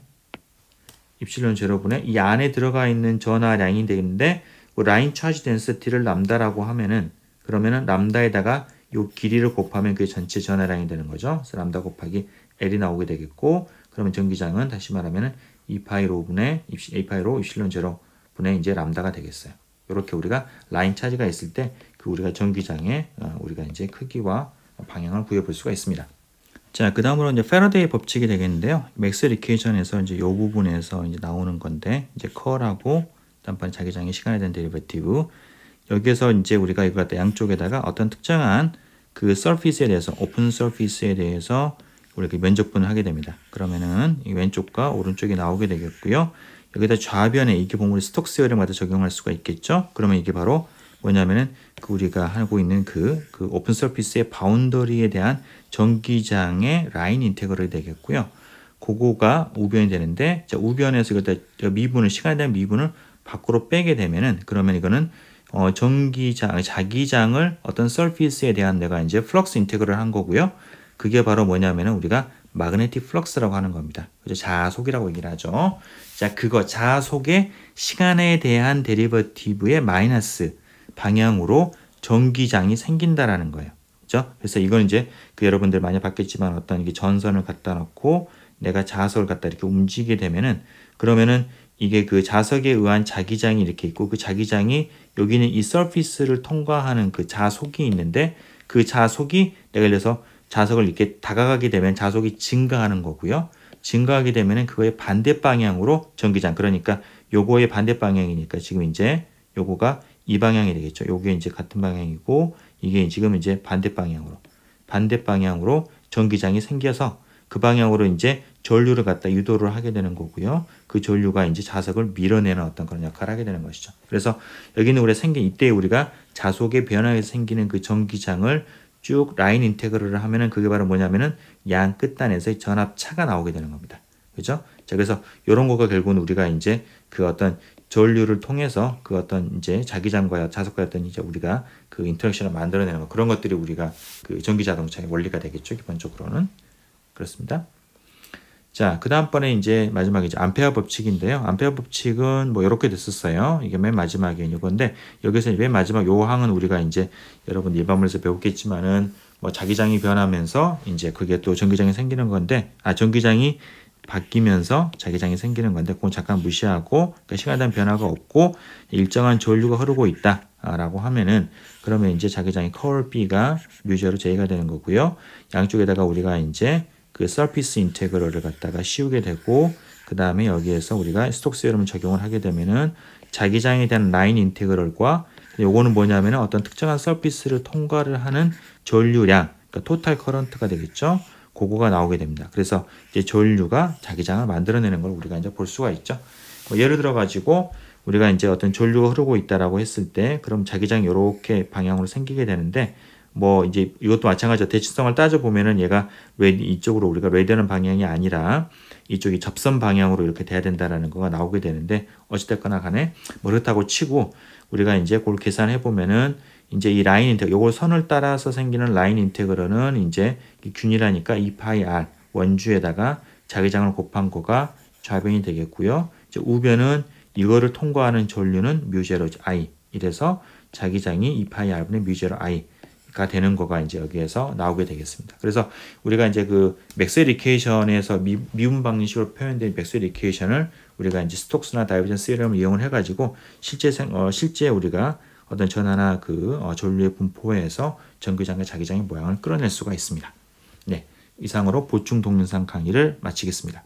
입실론 제로분의 이 안에 들어가 있는 전하 라인이 되겠는데 그 라인 차지 덴시티를 람다라고 하면은 그러면은 람다에다가 요 길이를 곱하면 그게 전체 전하 라인이 되는 거죠. 그래서 람다 곱하기 L이 나오게 되겠고 그러면 전기장은 다시 말하면은 2파이로분의 입실론 제로분의 이제 람다가 되겠어요. 이렇게 우리가 라인 차지가 있을 때 그 우리가 전기장의 우리가 이제 크기와 방향을 구해 볼 수가 있습니다. 자, 그 다음으로 이제 패러데이 법칙이 되겠는데요. 맥스웰 이퀘이션에서 이제 요 부분에서 이제 나오는 건데 이제 컬하고 단번 자기장의 시간에 대한 데리베티브 여기에서 이제 우리가 이거 갖다 양쪽에다가 어떤 특정한 그 서피스에 대해서 오픈 서피스에 대해서 우리가 면적분을 하게 됩니다. 그러면은 이 왼쪽과 오른쪽이 나오게 되겠고요. 여기다 좌변에 이게 보면 우리 스톡스 요령마다 적용할 수가 있겠죠. 그러면 이게 바로 뭐냐면은 그 우리가 하고 있는 그 오픈 서피스의 바운더리에 대한 전기장의 라인 인테그럴이 되겠고요. 그거가 우변이 되는데 자, 우변에서 이거 미분을 시간에 대한 미분을 밖으로 빼게 되면은 그러면 이거는 자기장을 어떤 서피스에 대한 내가 이제 플럭스 인테그럴 한 거고요. 그게 바로 뭐냐면은 우리가 마그네틱 플럭스라고 하는 겁니다. 그죠? 자속이라고 얘기를 하죠. 자, 그거 자속의 시간에 대한 데리버티브의 마이너스 방향으로 전기장이 생긴다라는 거예요. 그죠? 그래서 이건 이제 그 여러분들 많이 봤겠지만 어떤 이게 전선을 갖다 놓고 내가 자석을 갖다 이렇게 움직이게 되면은 그러면은 이게 그 자석에 의한 자기장이 이렇게 있고 그 자기장이 여기는 이 서피스를 통과하는 그 자속이 있는데 그 자속이 내가 예를 들어서 자석을 이렇게 다가가게 되면 자속이 증가하는 거고요. 증가하게 되면은 그거의 반대 방향으로 전기장, 그러니까 요거의 반대 방향이니까 지금 이제 요거가 이 방향이 되겠죠. 요게 이제 같은 방향이고 이게 지금 이제 반대 방향으로 전기장이 생겨서 그 방향으로 이제 전류를 갖다 유도를 하게 되는 거고요. 그 전류가 이제 자석을 밀어내는 어떤 그런 역할을 하게 되는 것이죠. 그래서 여기는 우리가 생긴 이때 우리가 자속의 변화에서 생기는 그 전기장을 쭉 라인 인테그럴을 하면은 그게 바로 뭐냐면은 양 끝단에서 전압차가 나오게 되는 겁니다. 그죠? 자, 그래서 이런 거가 결국은 우리가 이제 그 어떤 전류를 통해서 그 어떤 이제 자기장과 자석과 어떤 이제 우리가 그 인터랙션을 만들어내는 거, 그런 것들이 우리가 그 전기 자동차의 원리가 되겠죠. 기본적으로는. 그렇습니다. 자, 그 다음번에 이제 마지막에 이제 암페어 법칙인데요. 암페어 법칙은 뭐 이렇게 됐었어요. 이게 맨 마지막에 이건데 여기서 맨 마지막 요 항은 우리가 이제 여러분 일반물에서 배웠겠지만은 뭐 자기장이 변하면서 이제 그게 또 전기장이 생기는 건데, 전기장이 바뀌면서 자기장이 생기는 건데 그건 잠깐 무시하고, 그러니까 시간에 대한 변화가 없고 일정한 전류가 흐르고 있다라고 하면은 그러면 이제 자기장이 커널 B가 뮤제로 J가 되는 거고요. 양쪽에다가 우리가 이제 그 서피스 인테그럴을 갖다가 씌우게 되고, 그 다음에 여기에서 우리가 스톡스 요령을 적용을 하게 되면은 자기장에 대한 라인 인테그럴과 요거는 뭐냐면은 어떤 특정한 서피스를 통과를 하는 전류량, 그러니까 토탈 커런트가 되겠죠. 그거가 나오게 됩니다. 그래서 이제 전류가 자기장을 만들어내는 걸 우리가 이제 볼 수가 있죠. 뭐 예를 들어 가지고 우리가 이제 어떤 전류가 흐르고 있다라고 했을 때, 그럼 자기장이 이렇게 방향으로 생기게 되는데, 뭐 이제 이것도 마찬가지로 대칭성을 따져 보면은 얘가 이쪽으로 우리가 레디하는 방향이 아니라 이쪽이 접선 방향으로 이렇게 돼야 된다라는 거가 나오게 되는데, 어찌됐거나 간에 뭐 그렇다고 치고 우리가 이제 그걸 계산해 보면은 이제 이 라인 인테그럴, 요걸 선을 따라서 생기는 라인 인테그럴은 이제 균이라니까 2파이 r 원주에다가 자기장을 곱한 거가 좌변이 되겠고요. 이제 우변은 이거를 통과하는 전류는 뮤제로 I, 이래서 자기장이 2파이 r분의 뮤제로 I가 되는 거가 이제 여기에서 나오게 되겠습니다. 그래서 우리가 이제 그 맥스웰 이퀘이션에서 미분 방식으로 표현된 맥스웰 이퀘이션을 우리가 이제 스톡스나 다이버전스 시럼을 이용을 해가지고 실제 우리가 어떤 전하나 그 전류의 분포에서 전기장과 자기장의 모양을 끌어낼 수가 있습니다. 네, 이상으로 보충 동영상 강의를 마치겠습니다.